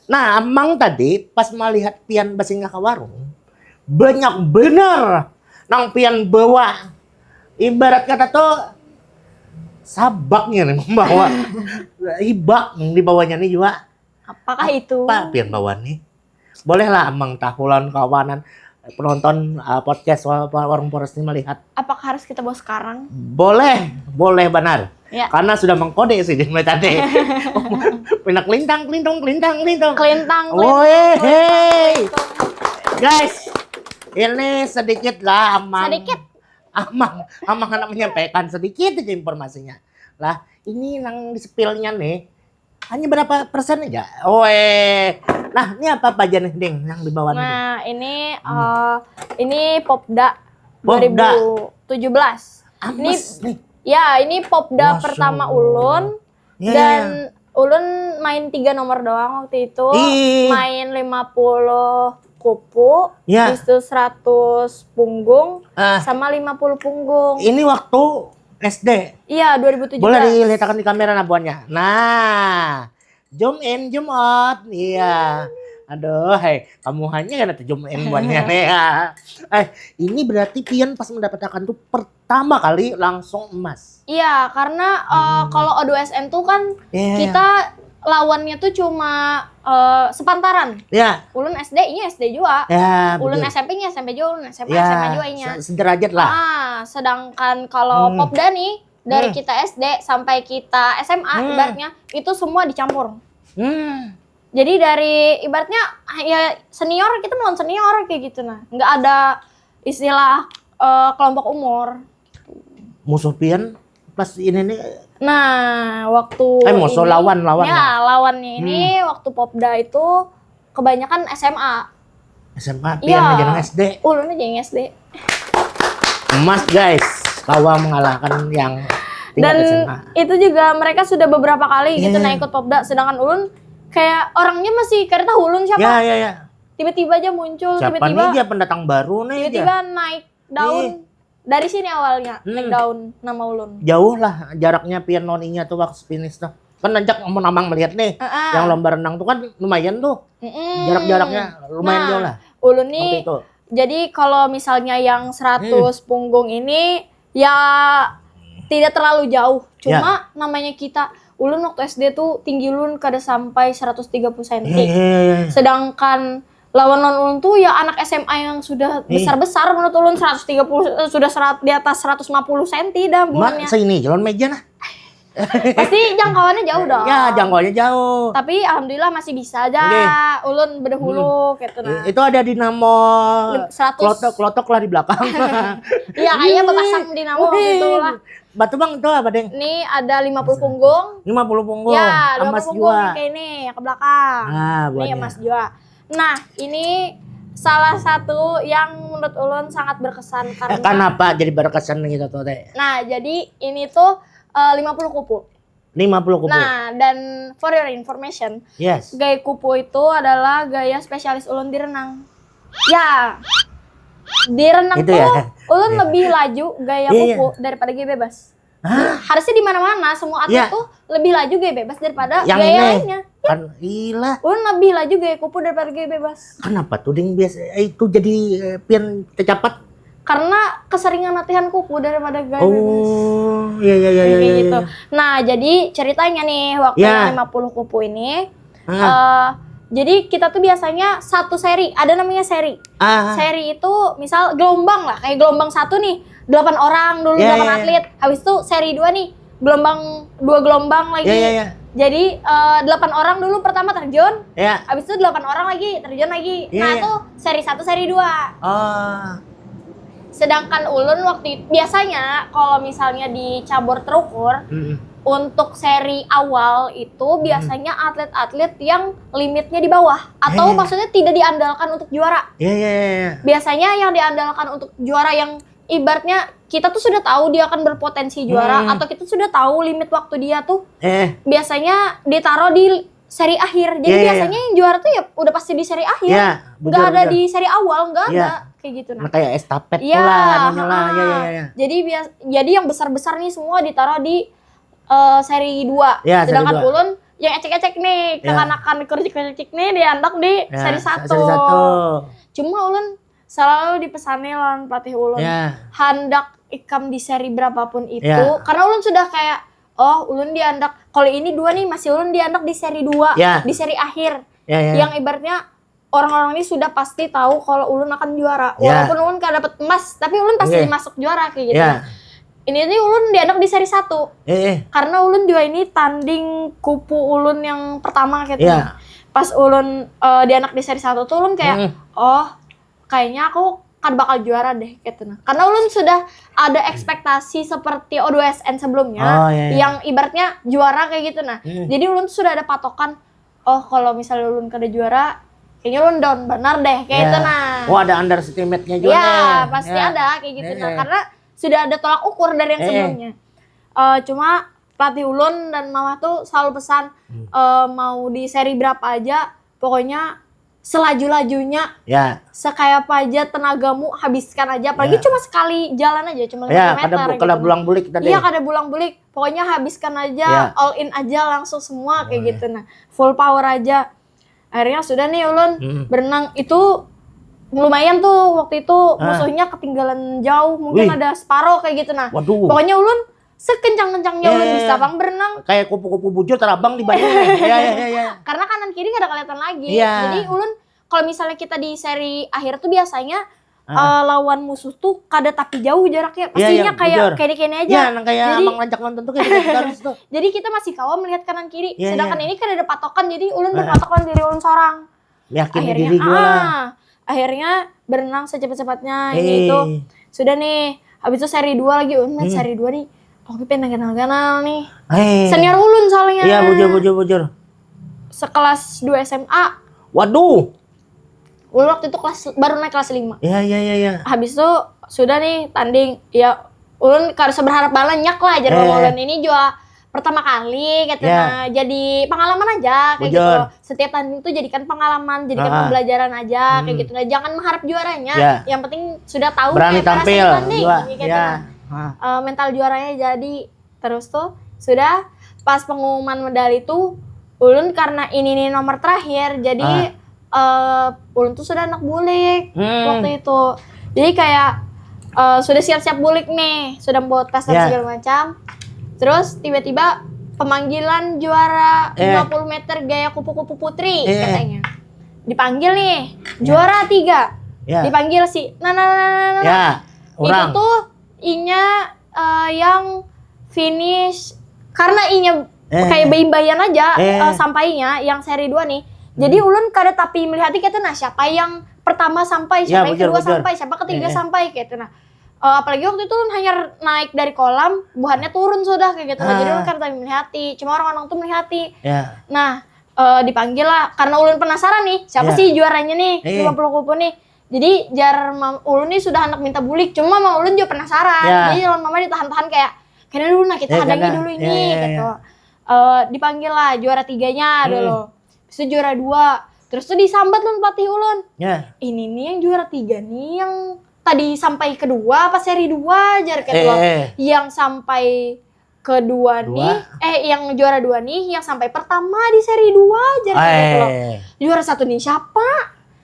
Nah Amang tadi pas melihat pian basingah ke warung, banyak bener nang pian bawa. Ibarat kata tuh sabaknya nih membawa. Hibak dibawanya nih juga. Apakah itu? Apa pian bawa nih? Bolehlah Amang tahulan kawanan penonton podcast Warung Poros ini melihat. Apakah harus kita bawa sekarang? Boleh benar. Ya. Karena sudah mengkode sih di tadi. Pindah kelintang. Woi, guys, ini sedikit lah Amang. Amang anak menyampaikan sedikit aja informasinya. Lah, ini yang di-spill-nya nih hanya berapa persen aja. Nah, ini apa aja nih, Ding, yang di bawah ini? Nah, ini Popda 2017. Ames nih. Ya, ini Popda Masya pertama Allah. ulun. Ya, Dan ulun main 3 nomor doang waktu itu. Main 50 kupu, Ya. habis itu 100 punggung, Ah. sama 50 punggung. Ini waktu SD. Iya, 2017. Boleh dilihatkan di kamera nabuannya. Nah, zoom in, zoom out. Iya. Aduh, kamu hanya kan ada zoom in buannya nih ya. Ini berarti pian pas mendapatkan tuh pertama kali langsung emas. Iya, karena kalau O2SN tuh kan kita lawannya tuh cuma sepantaran. Ya. Ulun SD, ini SD juga. Ya, Ulun betul. SMP-nya SMP juga, ulun SMA Ya, SMA juga nya. sederajat lah. Sedangkan kalau Popda nih dari kita SD sampai kita SMA ibaratnya itu semua dicampur. Jadi dari ibaratnya ya senior kita melawan senior kayak gitu nah. Nggak ada istilah kelompok umur. Musuh pian pas ini nih. Nah, waktu musuh ini, lawan. Ya, lawannya ini waktu Popda itu kebanyakan SMA. SMA pian aja SD. Ulun aja yang SD. Emas guys, Kawa mengalahkan yang tingkat Dan SMA. itu juga mereka sudah beberapa kali gitu nah ikut Popda, sedangkan ulun kayak orangnya masih karena tahu ulun siapa. Ya. Tiba-tiba aja muncul, Siapa tiba-tiba nih dia pendatang baru nih tiba-tiba naik daun. Dari sini awalnya naik daun nama ulun. Jauh lah jaraknya pian noninya tuh waktu finish tuh. Kan najak Amang melihat nih, yang lomba renang tuh kan lumayan tuh. Jarak-jaraknya lumayan jauh lah. Ulun nih, jadi kalau misalnya yang 100 punggung ini ya tidak terlalu jauh. Cuma namanya kita, ulun waktu SD tuh tinggi ulun kada sampai 130 cm. Sedangkan lawan ulun tuh ya anak SMA yang sudah besar-besar, menurut ulun 130 sudah di atas 150 cm dah bulannya. Sini jalan meja nah. Pasti jangkauannya jauh dong. Ya, jangkauannya jauh. Tapi alhamdulillah masih bisa aja. Ulun berdahulu gitu nah. Itu ada dinamo 100 klotok lah di belakang. Iya, kayaknya berpasang dinamo gitu lah. Batu Bang itu apa, Deng? Ini ada 50 punggung. 50 punggung. Ya, 50 emas punggung jua. kayak ini, yang ke belakang. Ini emas jua. Nah, ini salah satu yang menurut ulun sangat berkesan karena kenapa jadi berkesan gitu tuh, Teh? Nah, jadi ini tuh 50 kupu. 50 kupu. Nah, dan for your information, gaya kupu itu adalah gaya spesialis ulun di renang. Ya, di renang itu tuh ya? ulun lebih laju gaya kupu daripada gaya bebas. Harusnya di mana-mana semua atlet tuh lebih laju gaya bebas daripada yang gaya ini lainnya. Kan gila. Ulun lebih laju gaya kupu daripada gaya bebas. Kenapa tuh Ding biasa itu jadi pian tercapat? Karena keseringan latihan kupu daripada gaya bebas. Iya. Gitu. Nah, jadi ceritanya nih waktu yang 50 kupu ini jadi kita tuh biasanya satu seri, ada namanya seri. Seri itu misal gelombang lah, kayak gelombang 1 nih, 8 orang dulu 8 atlet. Habis itu seri 2 nih, gelombang 2 gelombang lagi. Jadi 8 orang dulu pertama terjun. Habis itu 8 orang lagi terjun lagi. Nah, itu seri 1, seri 2. Sedangkan ulun waktu itu, biasanya kalau misalnya di cabur terukur, untuk seri awal itu biasanya atlet-atlet yang limitnya di bawah. Atau maksudnya tidak diandalkan untuk juara. Biasanya yang diandalkan untuk juara yang ibaratnya kita tuh sudah tahu dia akan berpotensi juara. Atau kita sudah tahu limit waktu dia tuh. Biasanya ditaruh di seri akhir. Jadi biasanya yang juara tuh ya udah pasti di seri akhir. Nggak ada di seri awal, nggak ada. Kayak gitu. Nah, kayak estafet lah. Jadi yang besar-besar nih semua ditaruh di seri 2. Sedangkan seri 2. ulun yang ecek-ecek nih, kekanakan kercik-kercik nih diandak di seri 1. Cuma ulun selalu dipesani lawan pelatih ulun. Hendak ikam di seri berapapun itu. Karena ulun sudah kayak, ulun diandak, kalau ini 2 nih masih ulun diandak di seri 2. Di seri akhir. Yang ibaratnya orang-orang ini sudah pasti tahu kalau ulun akan juara. Walaupun ulun gak dapet emas, tapi ulun pasti masuk juara kayak gitu. Ini nih ulun dianak di seri 1. Karena ulun juga ini tanding kupu ulun yang pertama gitu. Pas ulun dianak di seri 1 tuh ulun kayak, kayaknya aku kan bakal juara deh gitu. Karena ulun sudah ada ekspektasi seperti O2SN sebelumnya yang ibaratnya juara kayak gitu. Jadi ulun tuh sudah ada patokan, kalau misalnya ulun kada juara, kayaknya ulun down benar deh kayak gitu. Ada underestimate-nya juga. Pasti ada kayak gitu. Karena sudah ada tolak ukur dari yang sebelumnya. Cuma pelatih ulun dan mama tuh selalu pesan, mau di seri berapa aja, pokoknya selaju-lajunya, sekaya apa aja tenagamu habiskan aja. Apalagi cuma sekali jalan aja, cuma 5 meter. Kada bulang-bulik tadi. Kada bulang-bulik. Pokoknya habiskan aja, all in aja langsung semua kayak gitu. Full power aja. Akhirnya sudah nih ulun berenang itu lumayan tuh waktu itu musuhnya ketinggalan jauh, mungkin ada separuh kayak gitu. Pokoknya ulun sekencang-kencangnya ulun bisa berenang. Kayak kupu-kupu bujur terabang di banyu. Karena kanan kiri gak ada kelihatan lagi. Jadi ulun kalau misalnya kita di seri akhir tuh biasanya lawan musuh tuh kada tapi jauh jaraknya. Pastinya kayak kene-kene aja. Kayak Amang Lancak nonton tuh kayak harus tuh. Jadi kita masih kawa melihat kanan kiri. Sedangkan ini kan ada patokan, jadi ulun berpatokan diri ulun seorang. Yakin diri gue lah. Akhirnya berenang secepat-cepatnya ini itu. Sudah nih, habis itu seri 2 lagi. Seri 2 nih, oke pengen kenal-kenal nih. Senior ulun soalnya. Bujur. Sekelas 2 SMA. Waduh. Ulun waktu itu baru naik kelas 5. Habis itu sudah nih tanding. Ya ulun kada berharap banyak lah. Jadi ulun ini juga pertama kali gitu. Jadi pengalaman aja kayak gitu. Setiap tanding itu jadikan pengalaman, jadikan pembelajaran aja kayak gitu. Jangan mengharap juaranya. Yang penting sudah tahu berani tampil gitu. Mental juaranya jadi. Terus tuh sudah pas pengumuman medali itu ulun karena ini nomor terakhir, jadi ulun tuh sudah anak bulik waktu itu. Jadi kayak sudah siap-siap bulik nih, sudah buat tes dan segala macam. Terus tiba-tiba pemanggilan juara 50 meter gaya kupu-kupu putri katanya. Dipanggil nih, juara 3. Dipanggil si Itu tuh I-nya yang finish, karena I-nya kayak bayi-bayian aja sampainya yang seri 2 nih. Jadi ulun kada tapi melihat gitu siapa yang pertama sampai, siapa yang kedua sampai, siapa ketiga sampai kayak gitu. Apalagi waktu itu ulun hanya naik dari kolam, buahannya turun sudah kayak gitu. Jadi ulun kada tapi melihati, cuma orang-orang tuh melihati. Nah, dipanggil lah karena ulun penasaran nih, siapa sih juaranya nih 50 kupu nih. Jadi jar ulun nih sudah hendak minta bulik, cuma mau ulun juga penasaran. Jadi lawan mama ditahan-tahan kayak dulu kita hadangi dulu ini gitu. Dipanggil lah juara 3-nya dulu. Terus juara 2. Terus tuh disambat lawan pelatih ulun. Ini nih yang juara 3 nih yang tadi sampai kedua pas seri 2 jar gitu loh. Yang sampai kedua nih yang juara 2 nih yang sampai pertama di seri 2 jar gitu loh. Juara 1 nih siapa?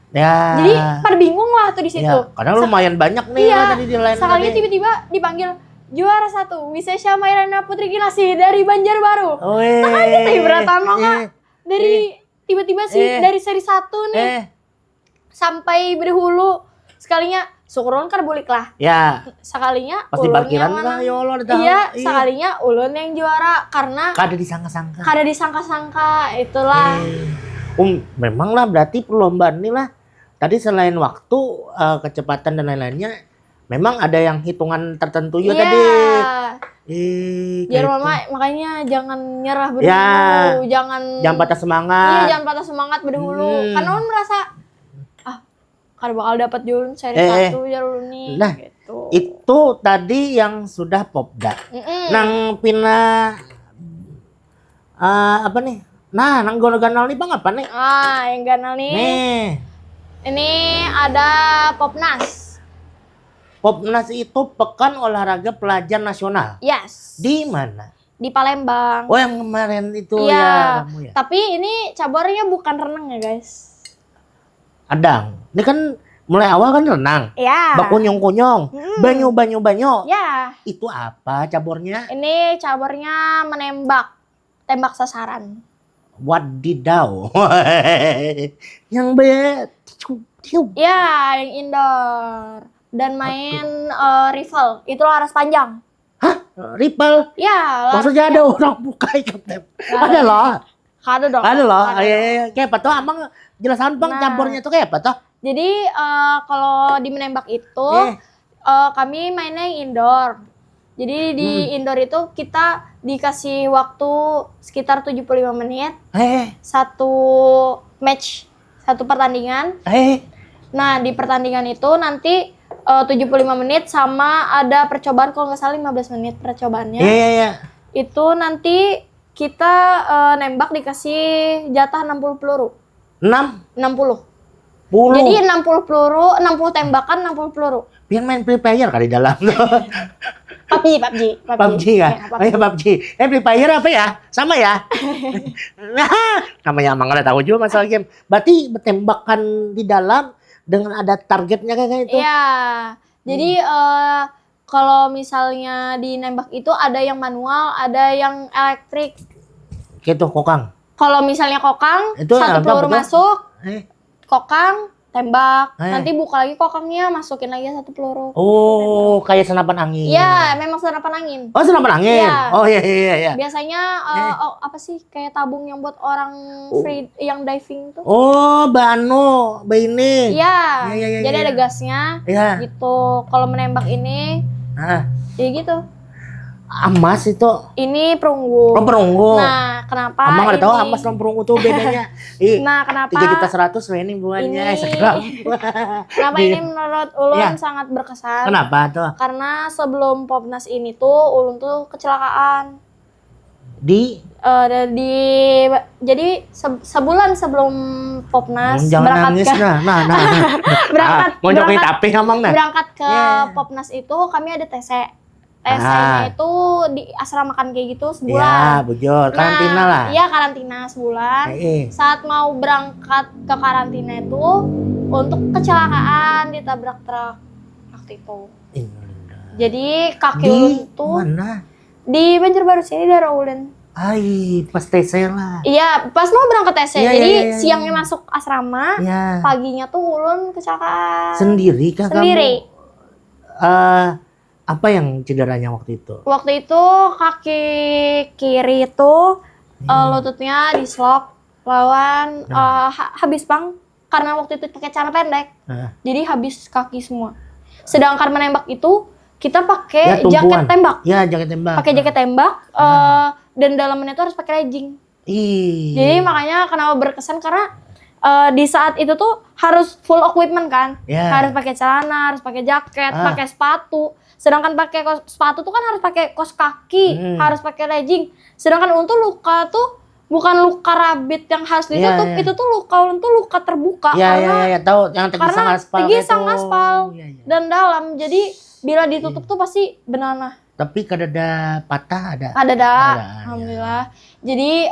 Jadi pada bingung lah tuh di situ. Karena lumayan banyak nih tadi di line. Sekalinya tiba-tiba dipanggil juara 1 Wisesha Mairana Putri Kinasi dari Banjarbaru. Kaget ya beratan lo nggak? Dari tiba-tiba sih dari seri 1 nih sampai berhulu sekalinya syukuron kan bulik lah. Sekalinya pasti ulun parkiran yang menang. Iya, sekalinya ulun yang juara karena kada disangka-sangka. Kada disangka-sangka itulah. Memang lah berarti perlombaan ini lah. Tadi selain waktu, kecepatan dan lain-lainnya, memang ada yang hitungan tertentu ya Iya. tadi. Biar Kayak mama makanya jangan nyerah berdulu, Ya. jangan patah Iya, semangat. jangan patah semangat berdulu. Karena ulun merasa kan bakal dapat dulu seri satu ya ulun nih. Nah, gitu. Itu tadi yang sudah popda. Nang pina apa nih? Nah, nang ganal nih bang apa nih? Yang ganal nih. Nih, Ini ada Popnas. Popnas itu Pekan Olahraga Pelajar Nasional. Yes. Di mana? Di Palembang. Oh, yang kemarin itu Iya. ya kamu ya. Tapi ini cabarnya bukan renang ya guys. Adang. Ini kan mulai awal kan renang. Ya. Bakunyong-kunyong. Banyu. Ya. Itu apa cabornya? Ini cabarnya menembak. Tembak sasaran. Wadidaw. Yang bet. Ya, yang indoor. Dan main rival. Itu laras panjang. Ripple. Ya, laras Maksudnya ada orang buka ikat tem. Nah, Ada loh. Ada dong. Ada loh. Ada. Iya. Kayak apa tuh? Amang jelasan bang Nah. campurnya tuh kayak apa tuh? Jadi kalau di menembak itu kami mainnya yang indoor. Jadi di indoor itu kita dikasih waktu sekitar 75 menit. Satu match, satu pertandingan. Nah, di pertandingan itu nanti 75 menit sama ada percobaan kalau nggak salah 15 menit percobaannya. Iya. Itu nanti kita nembak dikasih jatah 60 peluru. 60. 60. Jadi 60 peluru, 60 tembakan, 60 peluru. Biar main Free Fire kali dalam. PUBG PUBG kan? Ya, Oh iya PUBG. Free Fire apa ya? Sama ya? Namanya emang nggak tahu juga masalah game. Berarti tembakan di dalam dengan ada targetnya kayak itu? Iya. Jadi kalau misalnya di nembak itu ada yang manual, ada yang elektrik. Gitu kokang. Kalau misalnya kokang, Itu satu apa, peluru betul? masuk, kokang, tembak. Eh. Nanti buka lagi kokangnya, masukin lagi satu peluru. Oh, kayak senapan angin. Iya, memang senapan angin. Oh, senapan angin. Iya. Oh iya. Biasanya apa sih kayak tabung yang buat orang free yang diving tuh? Oh, bano, ini. Iya. Iya. Jadi ada gasnya. Iya. Gitu. Kalau menembak ini, jadi gitu. Amas itu. Ini perunggu. Oh, perunggu. Nah, kenapa Amang nggak tahu ini? amas sama perunggu tuh bedanya. Nah, kenapa 3.100.000 ini buahnya. Kenapa ini menurut Ulun sangat berkesan? Kenapa tuh? Karena sebelum Popnas ini tuh Ulun tuh kecelakaan. Jadi sebulan sebelum Popnas jangan nangis berangkat tapi ngomong nah. berangkat ke Popnas itu kami ada TC. TC-nya itu diasramakan kayak gitu sebulan. Ya, bujur. Karantina lah. Iya, karantina sebulan. Saat mau berangkat ke karantina itu untuk kecelakaan ditabrak truk waktu itu. Jadi kaki Ulun tuh mana? di Banjarbaru sini daerah Ulun. Pas TC lah. Iya, pas mau berangkat TC. Iya, Jadi iya. siangnya masuk asrama, paginya tuh Ulun kecelakaan. Sendiri kah kamu? Sendiri. Apa yang cederanya waktu itu? Waktu itu kaki kiri itu lututnya dislok lawan habis bang karena waktu itu pakai celana pendek. Jadi habis kaki semua. Sedangkan menembak itu kita pakai jaket tembak. Ya, jaket tembak. Pakai jaket tembak dan dalamnya itu harus pakai legging. Jadi makanya kenapa berkesan karena di saat itu tuh harus full equipment kan. Harus pakai celana, harus pakai jaket, pakai sepatu. Sedangkan pakai sepatu tuh kan harus pakai kaos kaki, harus pakai legging. Sedangkan untuk luka tuh bukan luka rabit yang harus ditutup, itu tuh luka terbuka Iya, tahu yang tegisang aspal dan dalam. Jadi bila ditutup tuh pasti benana. Tapi kadada patah ada. Ada. Alhamdulillah. Jadi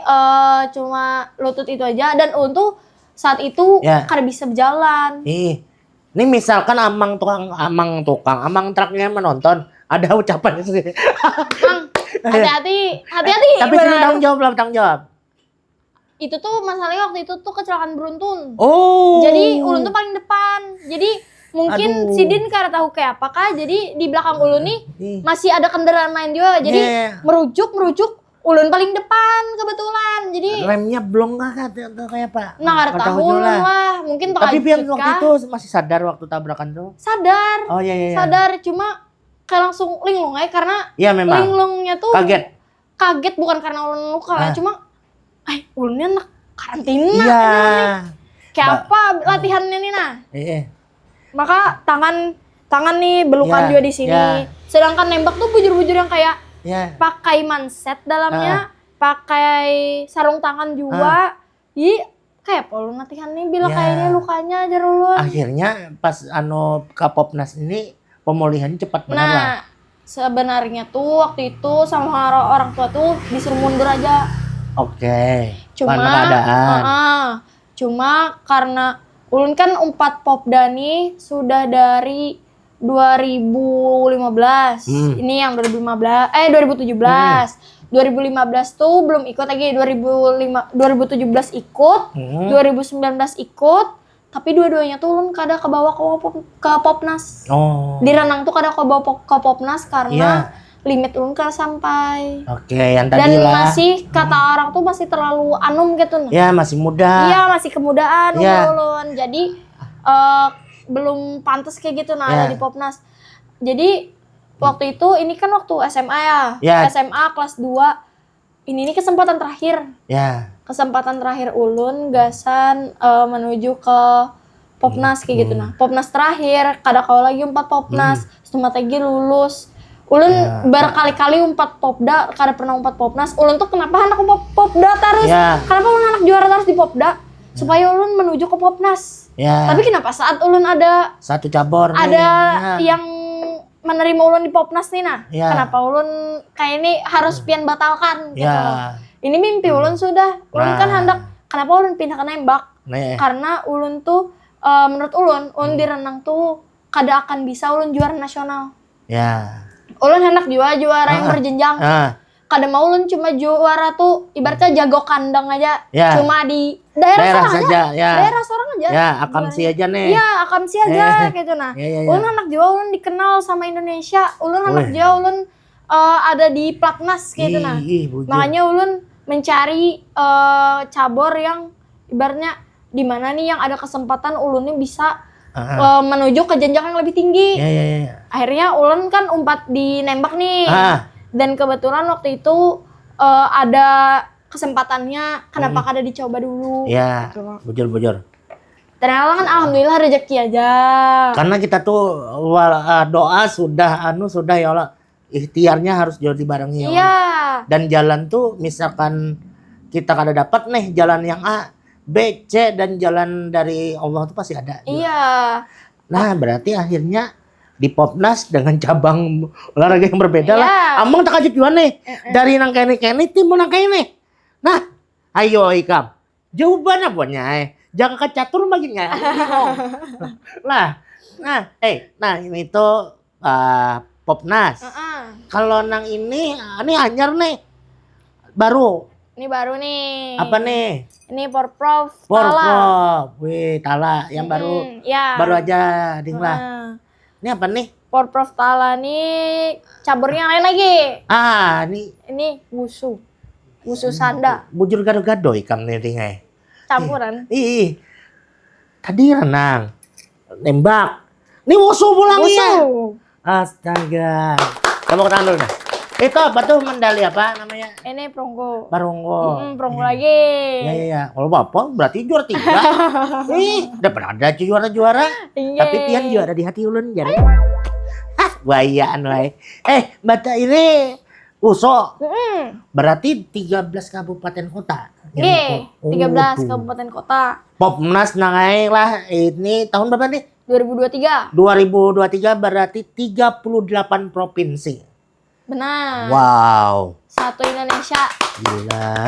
cuma lutut itu aja dan untuk saat itu kada bisa berjalan. Ini misalkan amang truknya menonton, ada ucapan sih. Mang, hati-hati. Tapi sini tanggung jawab. Itu tuh masalahnya waktu itu tuh kecelakaan beruntun. Oh. Jadi Ulun tuh paling depan. Jadi mungkin si Din kada tahu kayak apakah. Jadi di belakang Ulun nih masih ada kendaraan lain juga. Jadi merujuk ulun paling depan kebetulan. Jadi remnya belum nggak kayak apa? nah kada Nggak tahu ulun lah. Mungkin Tapi Pian Jika waktu itu masih sadar waktu tabrakan tuh. sadar. Oh iya. Sadar cuma kayak langsung linglung aja karena Iya memang. linglungnya tuh Kaget. kaget bukan karena ulun luka lah, cuma ulunnya nak karantina. Iya. Kayak apa latihannya nih nah? Maka tangan nih belukan Iya, juga di sini. iya. Sedangkan nembak tuh bujur-bujur yang kayak Iya. pakai manset dalamnya, pakai sarung tangan juga. Ih, kayak ulun latihan nih bila Iya. kayak ini lukanya aja ulun. Akhirnya pas ke Popnas ini pemulihannya cepat benar lah. Nah, sebenarnya tuh waktu itu sama orang tua tuh disuruh mundur aja. Oke. Cuma Karena keadaan. Cuma karena ulun kan 4 Popda nih sudah dari 2015. Ini yang 2017. 2015 tuh belum ikut lagi, 2017 ikut, 2019 ikut, tapi dua-duanya tuh ulun kada kebawa ke Popnas. Oh. Di renang tuh kada kebawa ke Popnas karena limit ulun kada sampai. Oke, yang tadi Dan lah. masih kata orang tuh masih terlalu anum gitu. Ya, masih muda. Iya, masih kemudaan Iya. ulun. Jadi belum pantas kayak gitu ada di Popnas. Jadi waktu itu ini kan waktu SMA ya. SMA kelas 2. Ini kesempatan terakhir. Ya. Kesempatan terakhir ulun gasan menuju ke Popnas kayak gitu nah. Popnas terakhir, kada kau lagi 4 Popnas, setengah lagi lulus. Ulun berkali-kali 4 Popda, kada pernah 4 Popnas. Ulun tuh kenapa anak Popda terus? Kenapa ulun anak juara terus di Popda? Supaya ulun menuju ke Popnas. Tapi kenapa saat ulun ada satu cabur yang menerima ulun di Popnas nih nah? Kenapa ulun kayak ini harus pian batalkan gitu. Ini mimpi ulun sudah. Ulun kan hendak kenapa ulun pindah ke nembak? Karena ulun tuh menurut ulun di renang tuh kada akan bisa ulun juara nasional. Ulun hendak juara yang berjenjang. Kada mau ulun cuma juara tuh ibaratnya jago kandang aja. Cuma di daerah saja. Daerah sorang aja. Akamsi aja nih. Iya, akamsi aja gitu nah. Ulun anak Jawa ulun dikenal sama Indonesia. Ulun anak Jawa ulun ada di Platnas gitu nah. Makanya ulun mencari cabur yang ibaratnya di mana nih yang ada kesempatan ulun nih bisa menuju ke jenjang yang lebih tinggi. Akhirnya ulun kan umpat di nembak nih. Dan kebetulan waktu itu ada kesempatannya, kenapa kada dicoba dulu? Bujur. Ternyata kan alhamdulillah rezeki aja. Karena kita tuh doa sudah ya Allah, ikhtiarnya harus jauh dibarengi ya Allah. Dan jalan tuh misalkan kita kada dapat nih jalan yang A, B, C dan jalan dari Allah tuh pasti ada. Nah, berarti akhirnya di Popnas dengan cabang olahraga yang berbeda lah. Amang tak kaget juga nih. Dari nang kene timbul nang kene. Nah, ayo Ikam. Jawaban apanya? Jangan kecatur baginya. Nah, ini tuh Popnas. Kalau nang ini anyar nih. Baru. Ini baru nih. Apa nih? Ini Porprov Tala. Porprov. Wih, Tala yang baru. Baru aja ding lah. Ini apa nih? Porprov Tala nih caburnya lain lagi. Ini wusu. Wusu sanda. Bujur gado-gado Ikam nih dingai. Campuran. Tadi renang. Nembak. Ini wusu pulang ya. Astaga. Tepuk tangan dulu nah. Itu apa tuh medali apa namanya? Ini perunggu. Perunggu lagi. Iya. Kalau bapak berarti juara 3. Udah pernah ada juara-juara. Tapi pian juara di hati ulun jadi. Wayaan wae. Bata ini Uso. Berarti 13 kabupaten kota. 13 kabupaten kota. Popnas nangai lah ini tahun berapa nih? 2023. 2023 berarti 38 provinsi. Benar. Wow. Satu Indonesia.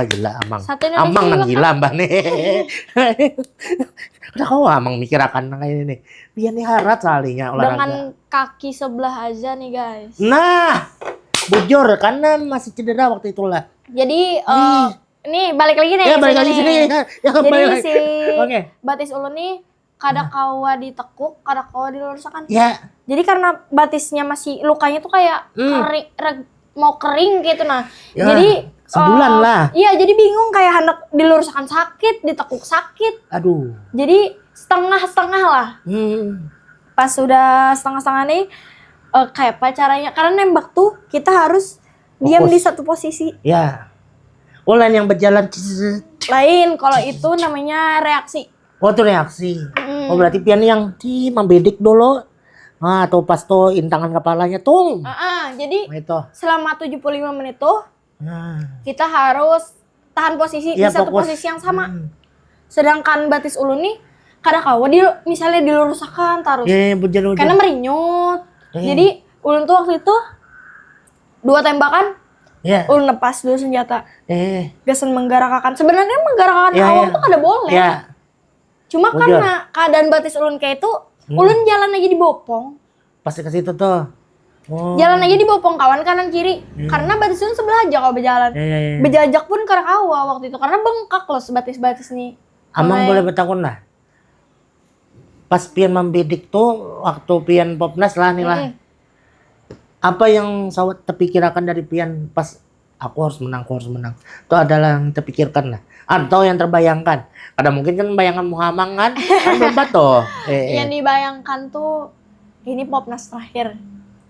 Gila Amang. Satu Indonesia. Amang nang gila mbak nih. Udah kau Amang mikir akan kayak ini nih. Biar nih harat salinya olahraga. Dengan kaki sebelah aja nih guys. Nah, bujur karena masih cedera waktu itulah. Jadi ini balik lagi nih. Balik lagi sini. Jadi si batis ulun nih kada kawa ditekuk, kada kawa diluruskan. Jadi karena batisnya masih lukanya tuh kayak mau kering gitu nah. Ya, Jadi sebulan lah. Iya, jadi bingung kayak hendak diluruskan sakit, ditekuk sakit. Aduh. Jadi setengah-setengah lah. Pas sudah setengah-setengah nih kayak apa caranya? Karena nembak tuh kita harus diam di satu posisi. Ya. Lain yang berjalan. Lain kalau itu namanya reaksi. Oh, itu reaksi. Oh, berarti pian yang membedik dulu. Nah, atau pas tuh intangan kepalanya tuh. Jadi Nah, itu. selama 75 menit tuh kita harus tahan posisi di satu fokus. posisi yang sama. Sedangkan batis ulun nih kadang kawa misalnya diluruskan terus. Bujar. Karena merinyut. Jadi ulun tuh waktu itu 2 tembakan ulun lepas dulu senjata. Gasen menggarakakan. Sebenarnya menggarakakan awak tuh kada boleh. Cuma karena keadaan batis ulun kayak itu, ulun jalan aja di bopong. Pasti ke situ tuh. Jalan aja di bopong kawan kanan kiri. Karena batis ulun sebelah aja kalau berjalan. Bejajak pun karena kawa waktu itu. Karena bengkak loh sebatis-batis nih. Amang boleh bertakun lah. Pas pian membidik tuh, waktu pian popnas lah nih lah. Apa yang sawat terpikirkan dari pian pas aku harus menang. Itu adalah yang terpikirkan lah. Atau yang terbayangkan. Ada mungkin kan bayangan Muhammad kan. Kan berapa tuh. Yang dibayangkan tuh, ini popnas terakhir.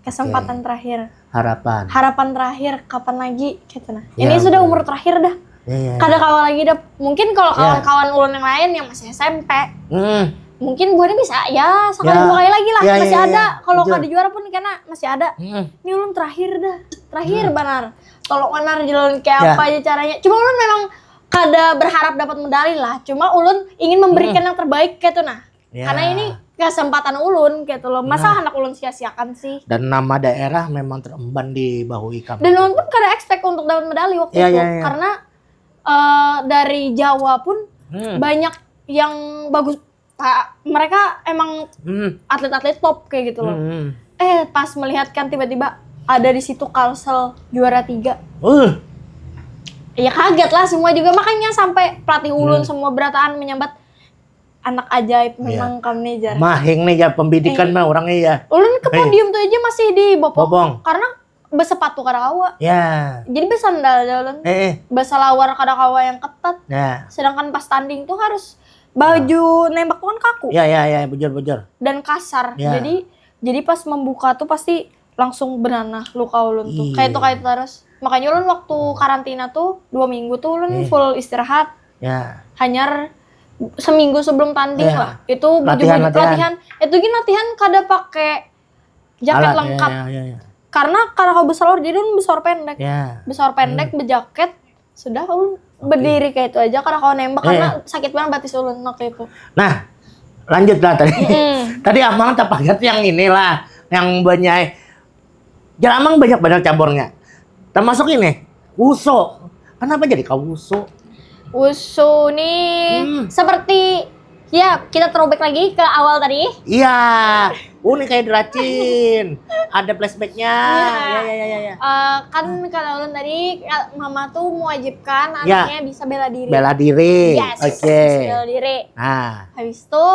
Kesempatan terakhir. Harapan terakhir. Kapan lagi? Gitu nah. Ini sudah umur terakhir dah. Kada kawan lagi dah. Mungkin kalau kawan-kawan ulun yang lain yang masih SMP. Mungkin buahnya bisa ya sekali 2 kali lagi lah. Masih ada. Kalau kada juara pun karena masih ada. Ini ulun terakhir dah. Terakhir benar. Tolong benar jalan kayak apa aja caranya. Cuma ulun memang kada berharap dapat medali lah. Cuma ulun ingin memberikan yang terbaik gitu nah. Karena ini kesempatan ulun gitu loh. Masa anak ulun sia-siakan sih. Dan nama daerah memang teremban di bahu ikam. Dan ulun pun kada expect untuk dapat medali waktu itu. Karena dari Jawa pun banyak yang bagus. Mereka emang atlet-atlet top kayak gitu loh. Pas melihat kan tiba-tiba ada di situ Kalsel juara 3. Ya kaget lah semua juga. Makanya sampai pelatih ulun semua berataan menyambat anak ajaib memang kami jar. Mahing nih ya pembidikan mah orangnya ya. Ulun ke podium tuh aja masih di bopong. Karena bersepatu kada kawa. Jadi bersandal ulun. Besalawar kada kawa yang ketat. Sedangkan pas tanding tuh harus baju nembak tuh kan kaku. Bujur. Dan kasar. Jadi pas membuka tuh pasti langsung benanah luka ulun tuh. Kayak itu terus. Makanya ulun waktu karantina tuh 2 minggu tuh ulun full istirahat. Hanya seminggu sebelum tanding lah. Itu latihan. Itu gini latihan kada pakai jaket lengkap. Karena kau besar jadi ulun besar pendek. Besar pendek berjaket sudah ulun berdiri kayak itu aja karena kau nembak karena sakit banget batis ulun waktu itu. Nah, lanjut lah tadi. Tadi Amang terpakat yang inilah, yang banyak. Jalan Amang banyak cabornya. Termasuk ini, wusu. Kenapa jadi kau wusu? Wusu nih seperti kita throwback lagi ke awal tadi. Ini kayak diracin. Ada flashbacknya. Kan kata ulun tadi mama tuh mewajibkan anaknya bisa bela diri. Bela diri. Yes. Bisa bela diri. Habis itu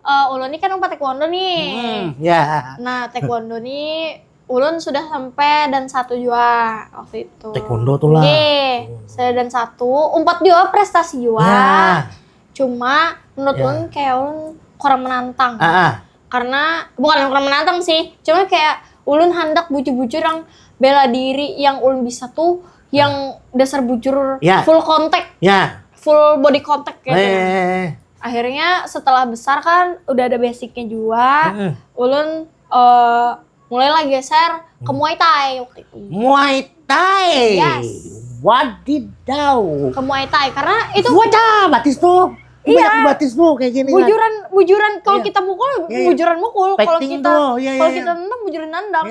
ulun ini kan umpat taekwondo nih. Nah taekwondo nih ulun sudah sampai dan 1 juara waktu itu. Taekwondo tuh lah. Saya dan 1. Umpat juga prestasi juga. Cuma menurut ulun kayak ulun kurang menantang. Karena bukan kurang menantang sih. Cuma kayak ulun hendak bujur-bujur yang bela diri yang ulun bisa tuh yang dasar bujur full contact. Full body contact gitu. Akhirnya setelah besar kan udah ada basicnya juga. Ulun mulailah geser ke Muay Thai waktu itu. Muay Thai? Yes. Wadidaw. Ke Muay Thai karena itu wajah batis tuh. Banyak batis tuh kayak gini. Bujuran kalau kita mukul, bujuran mukul. Kalau kita kalau kita nendang, bujuran nendang.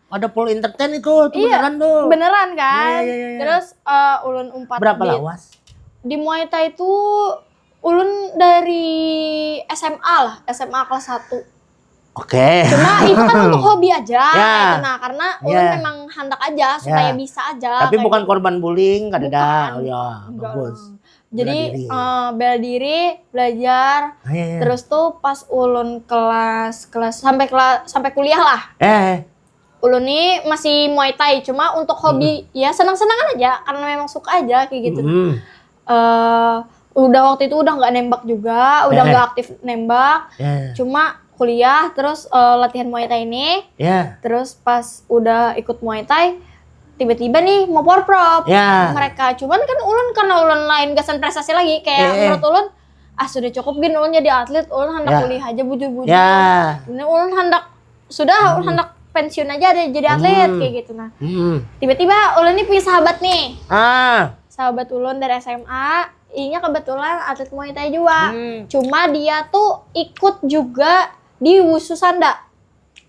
Ada full entertain itu beneran tuh. Beneran kan? Terus ulun umpat berapa lawas? Di Muay Thai itu ulun dari SMA lah, SMA kelas 1. Cuma itu kan untuk hobi aja. Nah, karena ulun memang hendak aja supaya bisa aja. Tapi bukan korban bullying, kada bagus. Jadi bela diri, belajar. Terus tuh pas ulun kelas sampai kuliah lah. Ulun nih masih Muay Thai, cuma untuk hobi ya senang-senangan aja karena memang suka aja kayak gitu. Udah waktu itu udah nggak nembak juga, udah nggak aktif nembak. Cuma kuliah terus latihan Muay Thai ini. Terus pas udah ikut Muay Thai tiba-tiba nih mau porprov mereka. Cuman kan ulun karena ulun lain gasan prestasi lagi kayak menurut ulun sudah cukup gin ulun jadi atlet, ulun hendak kuliah aja bujur-bujur. Ini ulun hendak ulun hendak pensiun aja deh jadi atlet kayak gitu. Nah tiba-tiba ulun nih punya sahabat nih, sahabat ulun dari SMA, inya kebetulan atlet Muay Thai juga. Cuma dia tuh ikut juga di Wushu Sanda.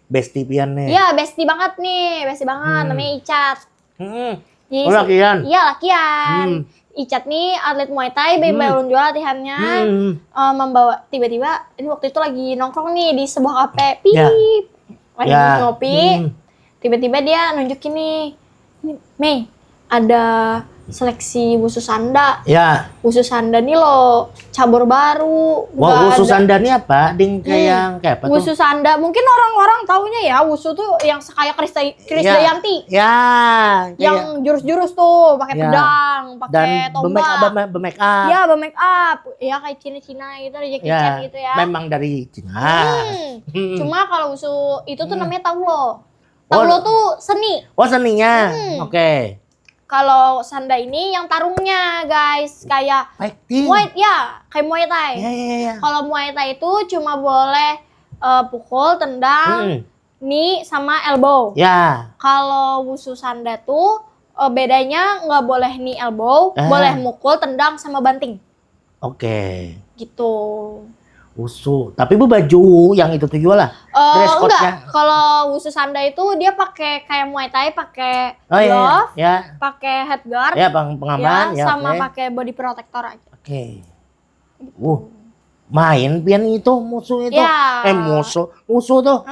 Bestie pian nih. Iya, bestie banget nih, bestie banget, namanya Icat. Lakian? Iya, lakian. Icat nih atlet Muay Thai, bebas ulun juga latihannya. Membawa tiba-tiba ini waktu itu lagi nongkrong nih di sebuah kafe, lagi ngopi. Tiba-tiba dia nunjukin nih, Mei, ada seleksi Wushu Sanda. Wushu Sanda nih lo cabur baru. Wushu Sanda nih apa? Kayak apa tuh? Wushu Sanda mungkin orang-orang taunya ya Wushu tuh yang kayak Krisdayanti. Yang jurus-jurus tuh pakai pedang, pakai tombak. Be-make up. Iya, be-make up. Ya kayak Cina-Cina gitu, Jackie Chan gitu ya. Memang dari Cina. Cuma kalau Wushu itu tuh namanya Taulo. Taulo tuh seni. Seninya. Oke. Kalau Sanda ini yang tarungnya guys, kayak fighting. Kayak Muay Thai. Kalau Muay Thai itu cuma boleh pukul, tendang, knee sama elbow. Kalau Wushu Sanda tuh bedanya nggak boleh knee elbow, boleh mukul, tendang sama banting. Oke. Gitu. Wushu, tapi bu baju yang itu tuh lah. Enggak, kalau Wushu Sanda itu dia pakai kayak Muay Thai, pakai glove, pakai headguard, pengaman, sama pakai body protector aja. Main pian itu musuh itu, musuh tuh.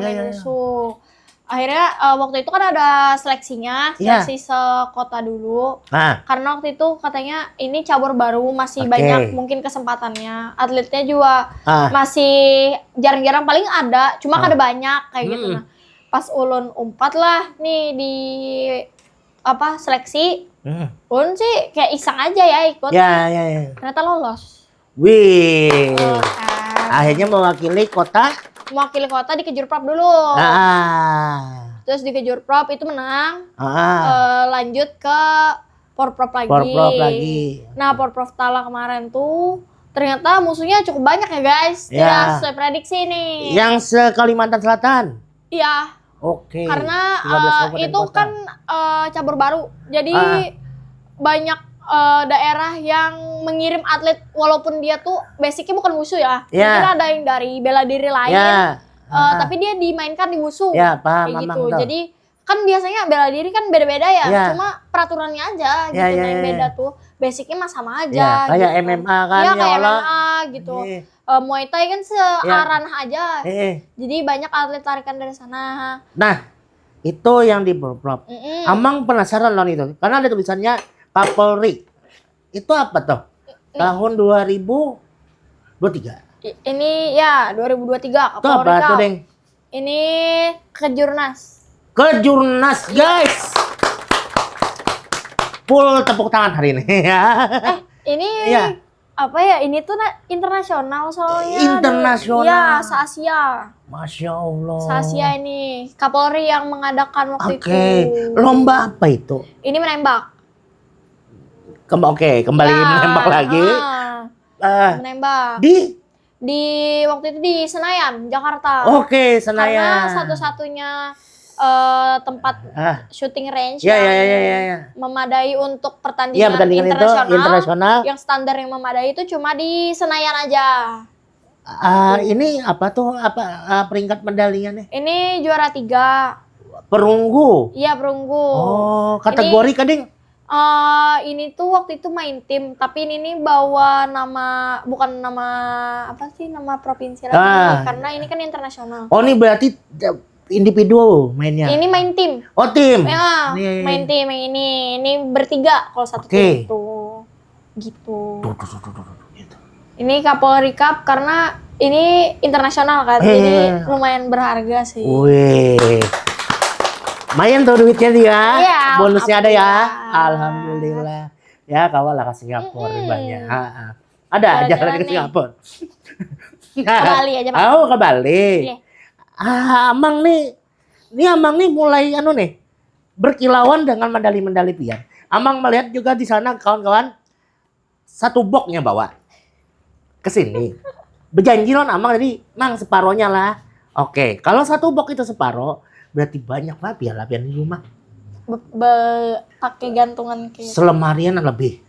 Main musuh. Akhirnya waktu itu kan ada seleksinya, seleksi sekota dulu. Karena waktu itu katanya ini cabur baru, masih banyak mungkin kesempatannya. Atletnya juga masih jarang-jarang, paling ada, cuma ada banyak kayak gitu. Nah, pas ulun umpat lah nih di seleksi, ulun sih kayak iseng aja ya ikut. Ternyata lolos. Wih, akhirnya mewakili kota di Kejurprap dulu. Terus di Kejurprap itu menang. Lanjut ke Porprov lagi. Nah, Porprov Tala kemarin tuh ternyata musuhnya cukup banyak ya guys. Tidak sesuai prediksi nih. Yang se-Kalimantan Selatan? Iya. Oke. Karena itu kan cabur baru. Jadi banyak daerah yang mengirim atlet walaupun dia tuh basicnya bukan wushu ya. Mungkin ada yang dari bela diri lain. Tapi dia dimainkan di wushu. Paham, gitu. Jadi kan biasanya bela diri kan beda-beda ya. Cuma peraturannya aja gitu yang beda tuh. Basicnya mah sama aja. Kayak gitu. MMA kan kayak MMA gitu. Muay Thai kan searah aja. Jadi banyak atlet tarikan dari sana. Nah, itu yang di Porprov. Amang penasaran loh itu. Karena ada tulisannya Kapolri. Itu apa tuh? Tahun 2023. Ini ya 2023 Kapolri. Itu apa tuh, Deng? Ini Kejurnas. Kejurnas, guys. Full tepuk tangan hari ini ya. Ini apa ya? Ini tuh internasional soalnya. Internasional. Ya, se-Asia. Masya Allah. Se-Asia ini. Kapolri yang mengadakan waktu itu. Lomba apa itu? Ini menembak. Kembali menembak lagi. Menembak. Di waktu itu di Senayan, Jakarta. Senayan. Karena satu-satunya tempat shooting range memadai untuk pertandingan internasional. Yang standar yang memadai itu cuma di Senayan aja. Ini apa tuh? Peringkat medalinya nih? Ini juara 3. Perunggu. Iya, perunggu. Kategori kading. Ini tuh waktu itu main tim, tapi ini bawa bukan nama nama provinsi lagi, karena ini kan internasional. Ini berarti individu mainnya. Ini main tim. Tim. Ya, main tim yang ini bertiga kalau satu tim itu. Gitu. Ini Kapolri Cup karena ini internasional kan, jadi lumayan berharga sih. Wih. Main tuh duitnya dia. Iya, Bonusnya ada ya. alhamdulillah. Alhamdulillah. Ya kawal lah ke Singapura banyak. Ada aja Jalan-jalan ke nih. Singapura. Ke Bali aja, Pak. Oh, ke Bali. Iya. Amang nih. Ini Amang nih mulai nih berkilauan dengan medali-medali pian. Amang melihat juga di sana kawan-kawan satu boxnya bawa ke sini. Berjanji loh Amang jadi Mang separohnya lah. Oke, kalau satu box itu separoh berarti banyak lah piala-piala di rumah. Pakai gantungan kayak Selemarian lebih.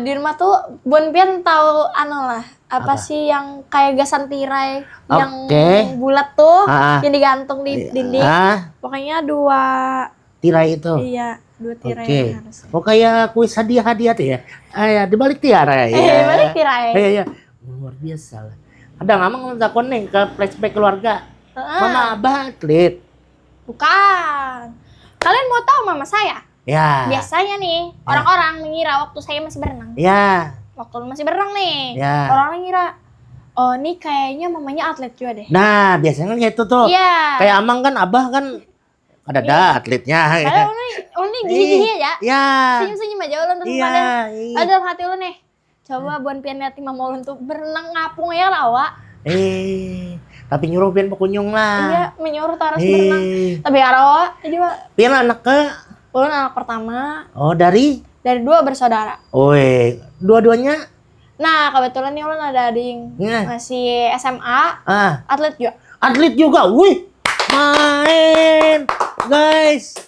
di rumah tuh Bon Pian tahu lah apa Apa? sih yang kayak gasan tirai yang Oke. bulat tuh Ah, yang digantung di dinding. Pokoknya 2 tirai itu. iya 2 tirai Oke. harus. Oh kayak kuis hadiah-hadiah tuh ya. Ya dibalik tiara ya. Balik tirai. Iya. Luar biasa lah. Ada Amang takon nih ke flashback keluarga. Heeh. Mama Abah atlet. Bukan. Kalian mau tahu mama saya? Ya. Biasanya nih orang-orang mengira waktu saya masih berenang. Ya. Waktu masih berenang nih. Ya. Orang ngira oh ini kayaknya mamanya atlet juga deh. Nah, biasanya kan kayak itu tuh. Iya. Kayak Amang kan Abah kan ada atletnya. Padahal ulun nih gigi-gigi aja. Ya. Senyum-senyum aja ulun terus Iya. pada. Iya. Ada dalam hati ulun nih. Coba Buan Pian lihat mama ulun tuh berenang ngapung ya lawa. Tapi nyuruh pian pekunyung lah. Iya, menyuruh taras berenang. Tapi karo juga Pian anak ke ulun anak pertama dari 2 bersaudara. Oi, dua-duanya Nah, kebetulan nih ulun ada adik masih SMA, atlet juga. atlet juga. Wih, main. Guys,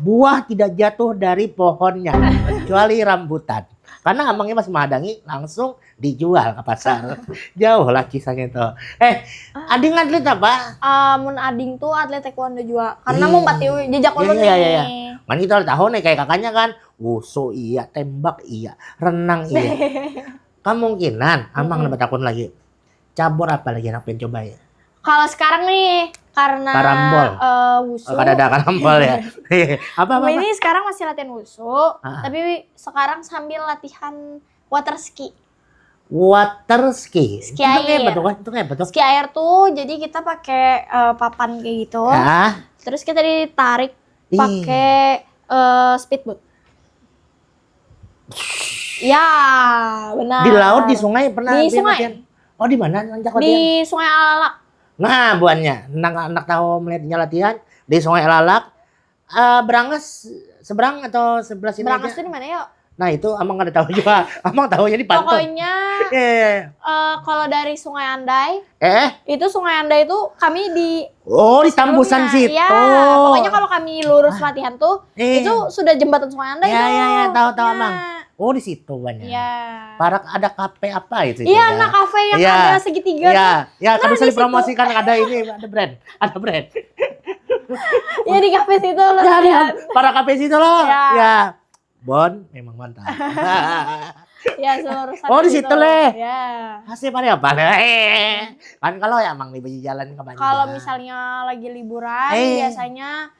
buah tidak jatuh dari pohonnya kecuali rambutan. Karena Amangnya masih menghadangi langsung dijual ke pasar. Jauh lah kisahnya itu. Ading atlet apa? Mun ading tuh atlet taekwondo juga. Karena mau pati jejak ulun nih. Iya. Kan kita tahu nih kayak kakaknya kan, wusu iya, tembak iya, renang iya. Kemungkinan Amang dapat akun lagi. Cabur apa lagi yang pengen coba ya? Kalau sekarang nih karena Karambol. wusu. Ada karambol ya. apa? Ini sekarang masih latihan wusu, tapi sekarang sambil latihan water ski. Water ski. Ski air. Itu kayak betul. Ski air tuh jadi kita pakai papan kayak gitu. Terus kita ditarik pakai speedboat. Ya, benar. Di laut, di sungai pernah? Di sungai. Latihan? Oh, di mana? Di Sungai Alalak. Nah, buannya. Anak tahu melihatnya latihan di Sungai Alalak. Berangas seberang atau sebelah sini Berangas aja? tuh di mana ya? Nah, itu Amang nggak tahu juga. Amang tahunya di pantai. Pokoknya kalau dari Sungai Andai, itu Sungai Andai itu kami di di tambusan situ. Ya, pokoknya kalau kami lurus latihan tuh, itu sudah jembatan Sungai Andai. Iya, tahu Amang. Oh, di situ banyak. Iya. Para ada kafe apa itu? Iya, anak kafe yang ada segitiga. Iya, kan bisa dipromosikan ada ini, ada brand. Iya di kafe situ loh. Para kafe situ loh. Ya. Bon, memang mantap. Ya, seluruh di situ leh. Ya. Hasil pada apa leh? Kan kalau ya Amang nih baju jalan ke Banjar. Kalau misalnya lagi liburan, biasanya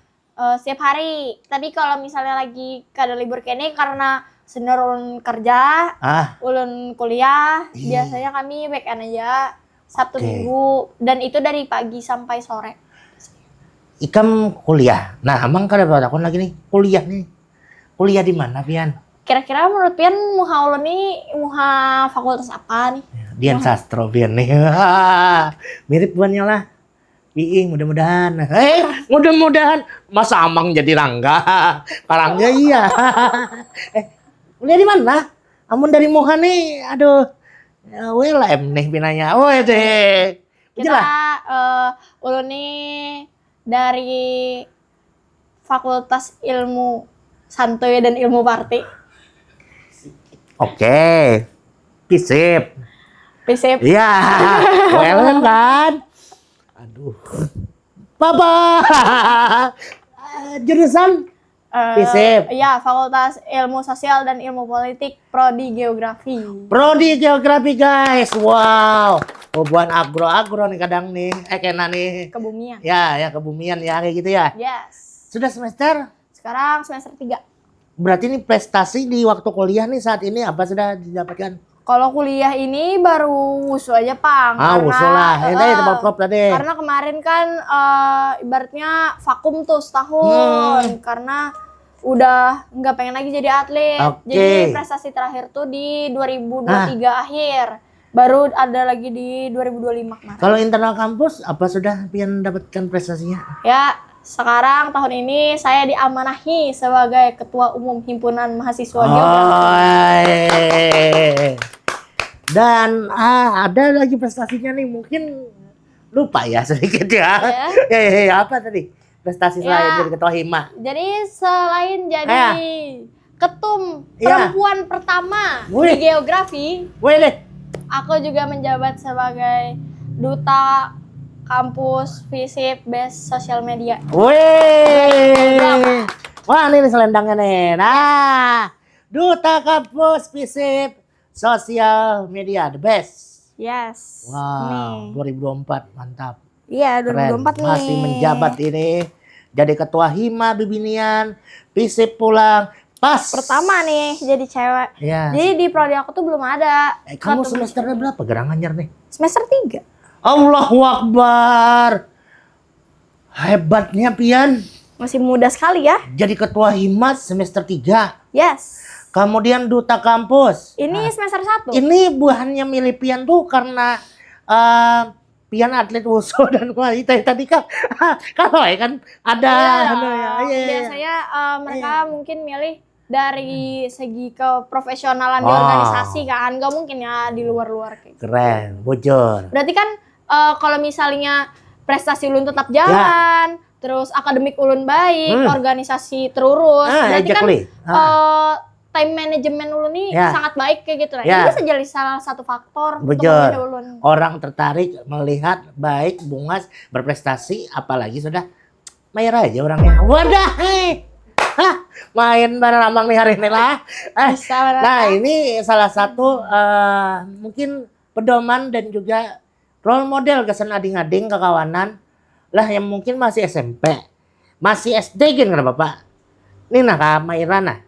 setiap hari. Tapi kalau misalnya lagi kada libur kene karena senior ulun kerja, ulun kuliah, biasanya kami weekend aja Sabtu Minggu dan itu dari pagi sampai sore. Ikam kuliah. Nah, Amang kan ada takon lagi nih, kuliah nih. Kuliah di mana, Pian? Kira-kira menurut Pian muha ulun nih muha fakultas apa nih? Dian Sastro Pian nih. Mirip buannya lah. Iing mudah-mudahan. Mudah-mudahan masa Amang jadi Rangga. Karangga iya. Kuliah di mana? Amun dari Moha nih, aduh. WLM nih pinanya. Oh, deh. Kita ulun nih dari Fakultas Ilmu Santuy dan Ilmu Parti. Oke. Pisip. Iya. WLM kan. Aduh. Papa. Jurusan Pisip. Iya, Fakultas Ilmu Sosial dan Ilmu Politik, Prodi Geografi. Prodi Geografi, guys. Wow. Buan agro nih kadang nih. Kena nih. Kebumian. Ya kebumian ya kayak gitu ya. Yes. Sudah semester? Sekarang semester 3. Berarti ini prestasi di waktu kuliah nih saat ini apa sudah didapatkan? Kalau kuliah ini baru wusu aja, Pang. Wusu lah. Ini tempat klub tadi. Karena kemarin kan ibaratnya vakum tuh setahun. Karena udah nggak pengen lagi jadi atlet. Jadi prestasi terakhir tuh di 2023 akhir. Baru ada lagi di 2025 kemarin. Kalau internal kampus, apa sudah pian dapatkan prestasinya? Ya, sekarang tahun ini saya diamanahi sebagai Ketua Umum Himpunan Mahasiswa Geografi. Dan ada lagi prestasinya nih, mungkin lupa ya sedikit ya. Ya. Apa tadi prestasi selain jadi ketua hima? Jadi selain jadi ketum perempuan pertama di geografi, aku juga menjabat sebagai duta kampus FISIP Best Social Media. Wah, ini selendangnya nih. Nah, duta kampus FISIP Sosial Media the best. Yes. Wow, 2024 mantap. Iya, 2024 nih. Masih menjabat ini. Jadi ketua hima Bibinian, FISIP pulang. Pas. Pertama nih jadi cewek. Ya. Jadi di prodi aku tuh belum ada. Kamu semesternya berapa Gerang Anyar nih? Semester 3. Allahu Akbar. Hebatnya Pian. Masih muda sekali ya. Jadi ketua hima semester 3. Yes. Kemudian duta kampus. Ini semester 1. Ini buahnya milih Pian tuh karena Pian atlet wusu dan wanita tadi kan kalau kan ada biasanya mereka mungkin milih dari segi keprofesionalan di organisasi kan, nggak mungkin ya di luar-luar kayak gitu. Keren, bocor. Berarti kan kalau misalnya prestasi ulun tetap jalan, terus akademik ulun baik, organisasi terurus, berarti kan time management ulun nih sangat baik kayak gitu lah. Ini bisa jadi salah satu faktor untuk memilih ulun. Orang tertarik melihat baik Bungas berprestasi, apalagi sudah main aja orangnya. Wadah, main bareng Amang nih hari ini lah. Nah, ini salah satu mungkin pedoman dan juga role model kesan ading-ading kekawanan lah yang mungkin masih SMP, masih SD kan Bapak. Ini nah Kak Mairana.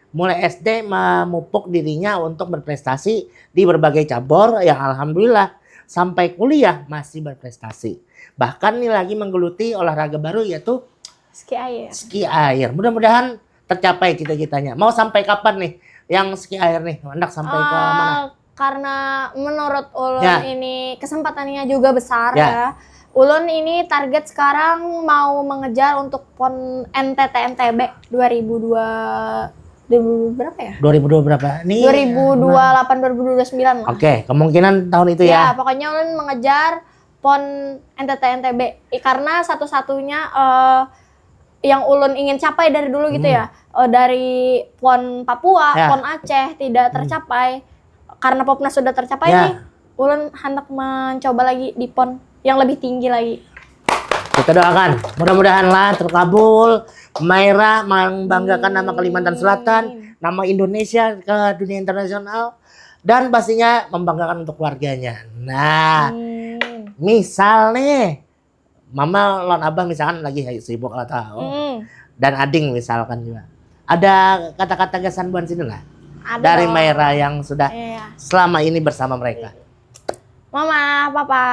Mulai SD memupuk dirinya untuk berprestasi di berbagai cabur yang alhamdulillah sampai kuliah masih berprestasi. Bahkan nih lagi menggeluti olahraga baru yaitu ski air. Mudah-mudahan tercapai cita-citanya. Mau sampai kapan nih yang ski air nih? Hendak sampai ke mana? Karena menurut ulun ini kesempatannya juga besar ya. Ulun ini target sekarang mau mengejar untuk PON NTT NTB 2002 berapa ya? 2002 berapa? Nih 2028 2029 lah. Oke, kemungkinan tahun itu ya. Ya, pokoknya ulun mengejar PON NTT NTB karena satu-satunya yang ulun ingin capai dari dulu gitu ya. Dari PON Papua, PON Aceh tidak tercapai. Karena Popnas sudah tercapai nih, ulun hendak mencoba lagi di PON yang lebih tinggi lagi. Kita doakan, mudah-mudahan terkabul. Maira membanggakan nama Kalimantan Selatan, nama Indonesia ke dunia internasional, dan pastinya membanggakan untuk keluarganya. Nah, misal nih, Mama lon Abah misalkan lagi sibuk atau dan Ading misalkan juga. Ada kata-kata kesan buat sini lah. Dari Maira yang sudah selama ini bersama mereka. Mama, Papa.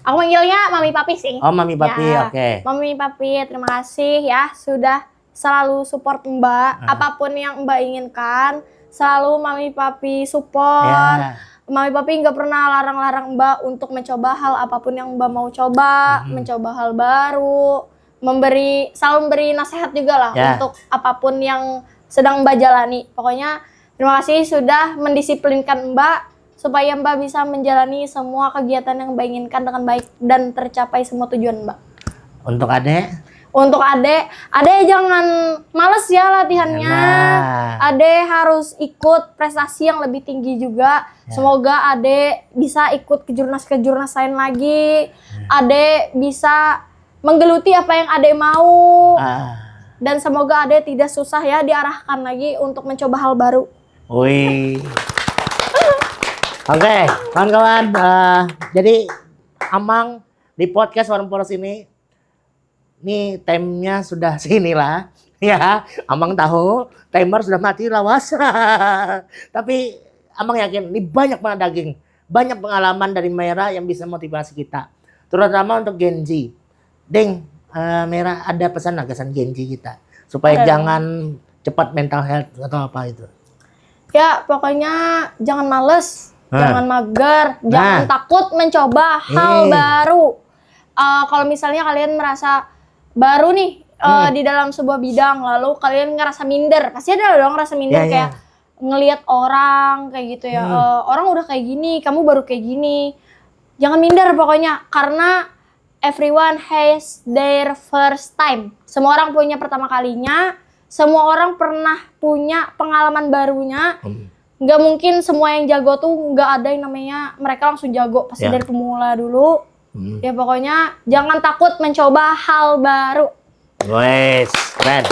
Aku manggilnya Mami Papi sih. Oh, Mami Papi, oke. Mami Papi, terima kasih ya sudah selalu support Mbak. Apapun yang Mbak inginkan, selalu Mami Papi support. Mami Papi nggak pernah larang-larang Mbak untuk mencoba hal apapun yang Mbak mau coba, mencoba hal baru, selalu memberi nasihat juga lah untuk apapun yang sedang Mbak jalani. Pokoknya terima kasih sudah mendisiplinkan Mbak supaya Mbak bisa menjalani semua kegiatan yang Mbak inginkan dengan baik dan tercapai semua tujuan Mbak. Untuk Adek? Untuk Adek jangan males ya latihannya. Adek harus ikut prestasi yang lebih tinggi juga. Semoga Adek bisa ikut ke jurnas lain lagi. Adek bisa menggeluti apa yang Adek mau. Dan semoga Adek tidak susah ya diarahkan lagi untuk mencoba hal baru. Wih. Oke, kawan-kawan, jadi Amang di podcast Warung Poros ini timenya sudah sinilah ya. Amang tahu timer sudah mati lawas. Tapi Amang yakin ini banyak banget daging, banyak pengalaman dari Mera yang bisa motivasi kita, terutama untuk Gen Z. Deng, Mera ada pesan kesan Gen Z kita supaya jangan cepat mental health atau apa itu. Ya pokoknya jangan males, jangan mager, jangan takut mencoba hal baru. Kalau misalnya kalian merasa baru nih di dalam sebuah bidang, lalu kalian ngerasa minder, pasti ada dong rasa minder kayak ngelihat orang kayak gitu ya. Orang udah kayak gini, kamu baru kayak gini. Jangan minder pokoknya, karena everyone has their first time. Semua orang punya pertama kalinya, semua orang pernah punya pengalaman barunya. Nggak mungkin semua yang jago tuh nggak ada yang namanya mereka langsung jago, pasti dari pemula dulu. Ya pokoknya jangan takut mencoba hal baru. Wes, keren.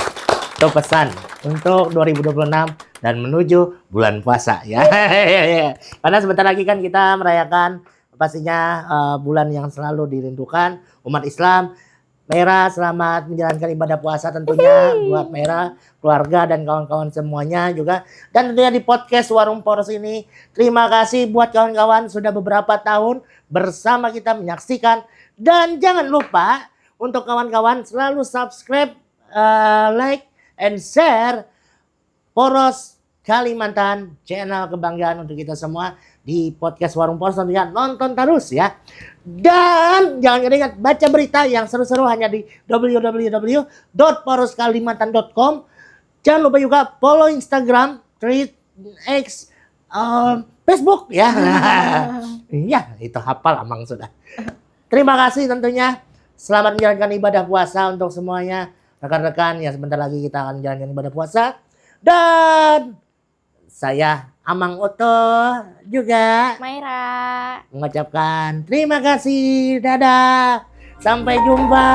Itu pesan untuk 2026 dan menuju bulan puasa ya. Karena sebentar lagi kan kita merayakan pastinya bulan yang selalu dirindukan umat Islam. Mera selamat menjalankan ibadah puasa tentunya buat Mera, keluarga dan kawan-kawan semuanya juga. Dan tentunya di podcast Warung Poros ini terima kasih buat kawan-kawan sudah beberapa tahun bersama kita menyaksikan. Dan jangan lupa untuk kawan-kawan selalu subscribe, like, and share Poros Kalimantan, channel kebanggaan untuk kita semua di podcast Warung Poros. Tentunya nonton terus ya. Dan jangan ingat baca berita yang seru-seru hanya di www.poroskalimantan.com. Jangan lupa juga follow Instagram, Threads, X, Facebook ya. Iya, itu hafal Amang sudah. Terima kasih tentunya. Selamat menjalankan ibadah puasa untuk semuanya. Rekan-rekan, ya sebentar lagi kita akan menjalankan ibadah puasa. Dan saya Amang Oto juga Mera mengucapkan terima kasih. Dadah. Sampai jumpa.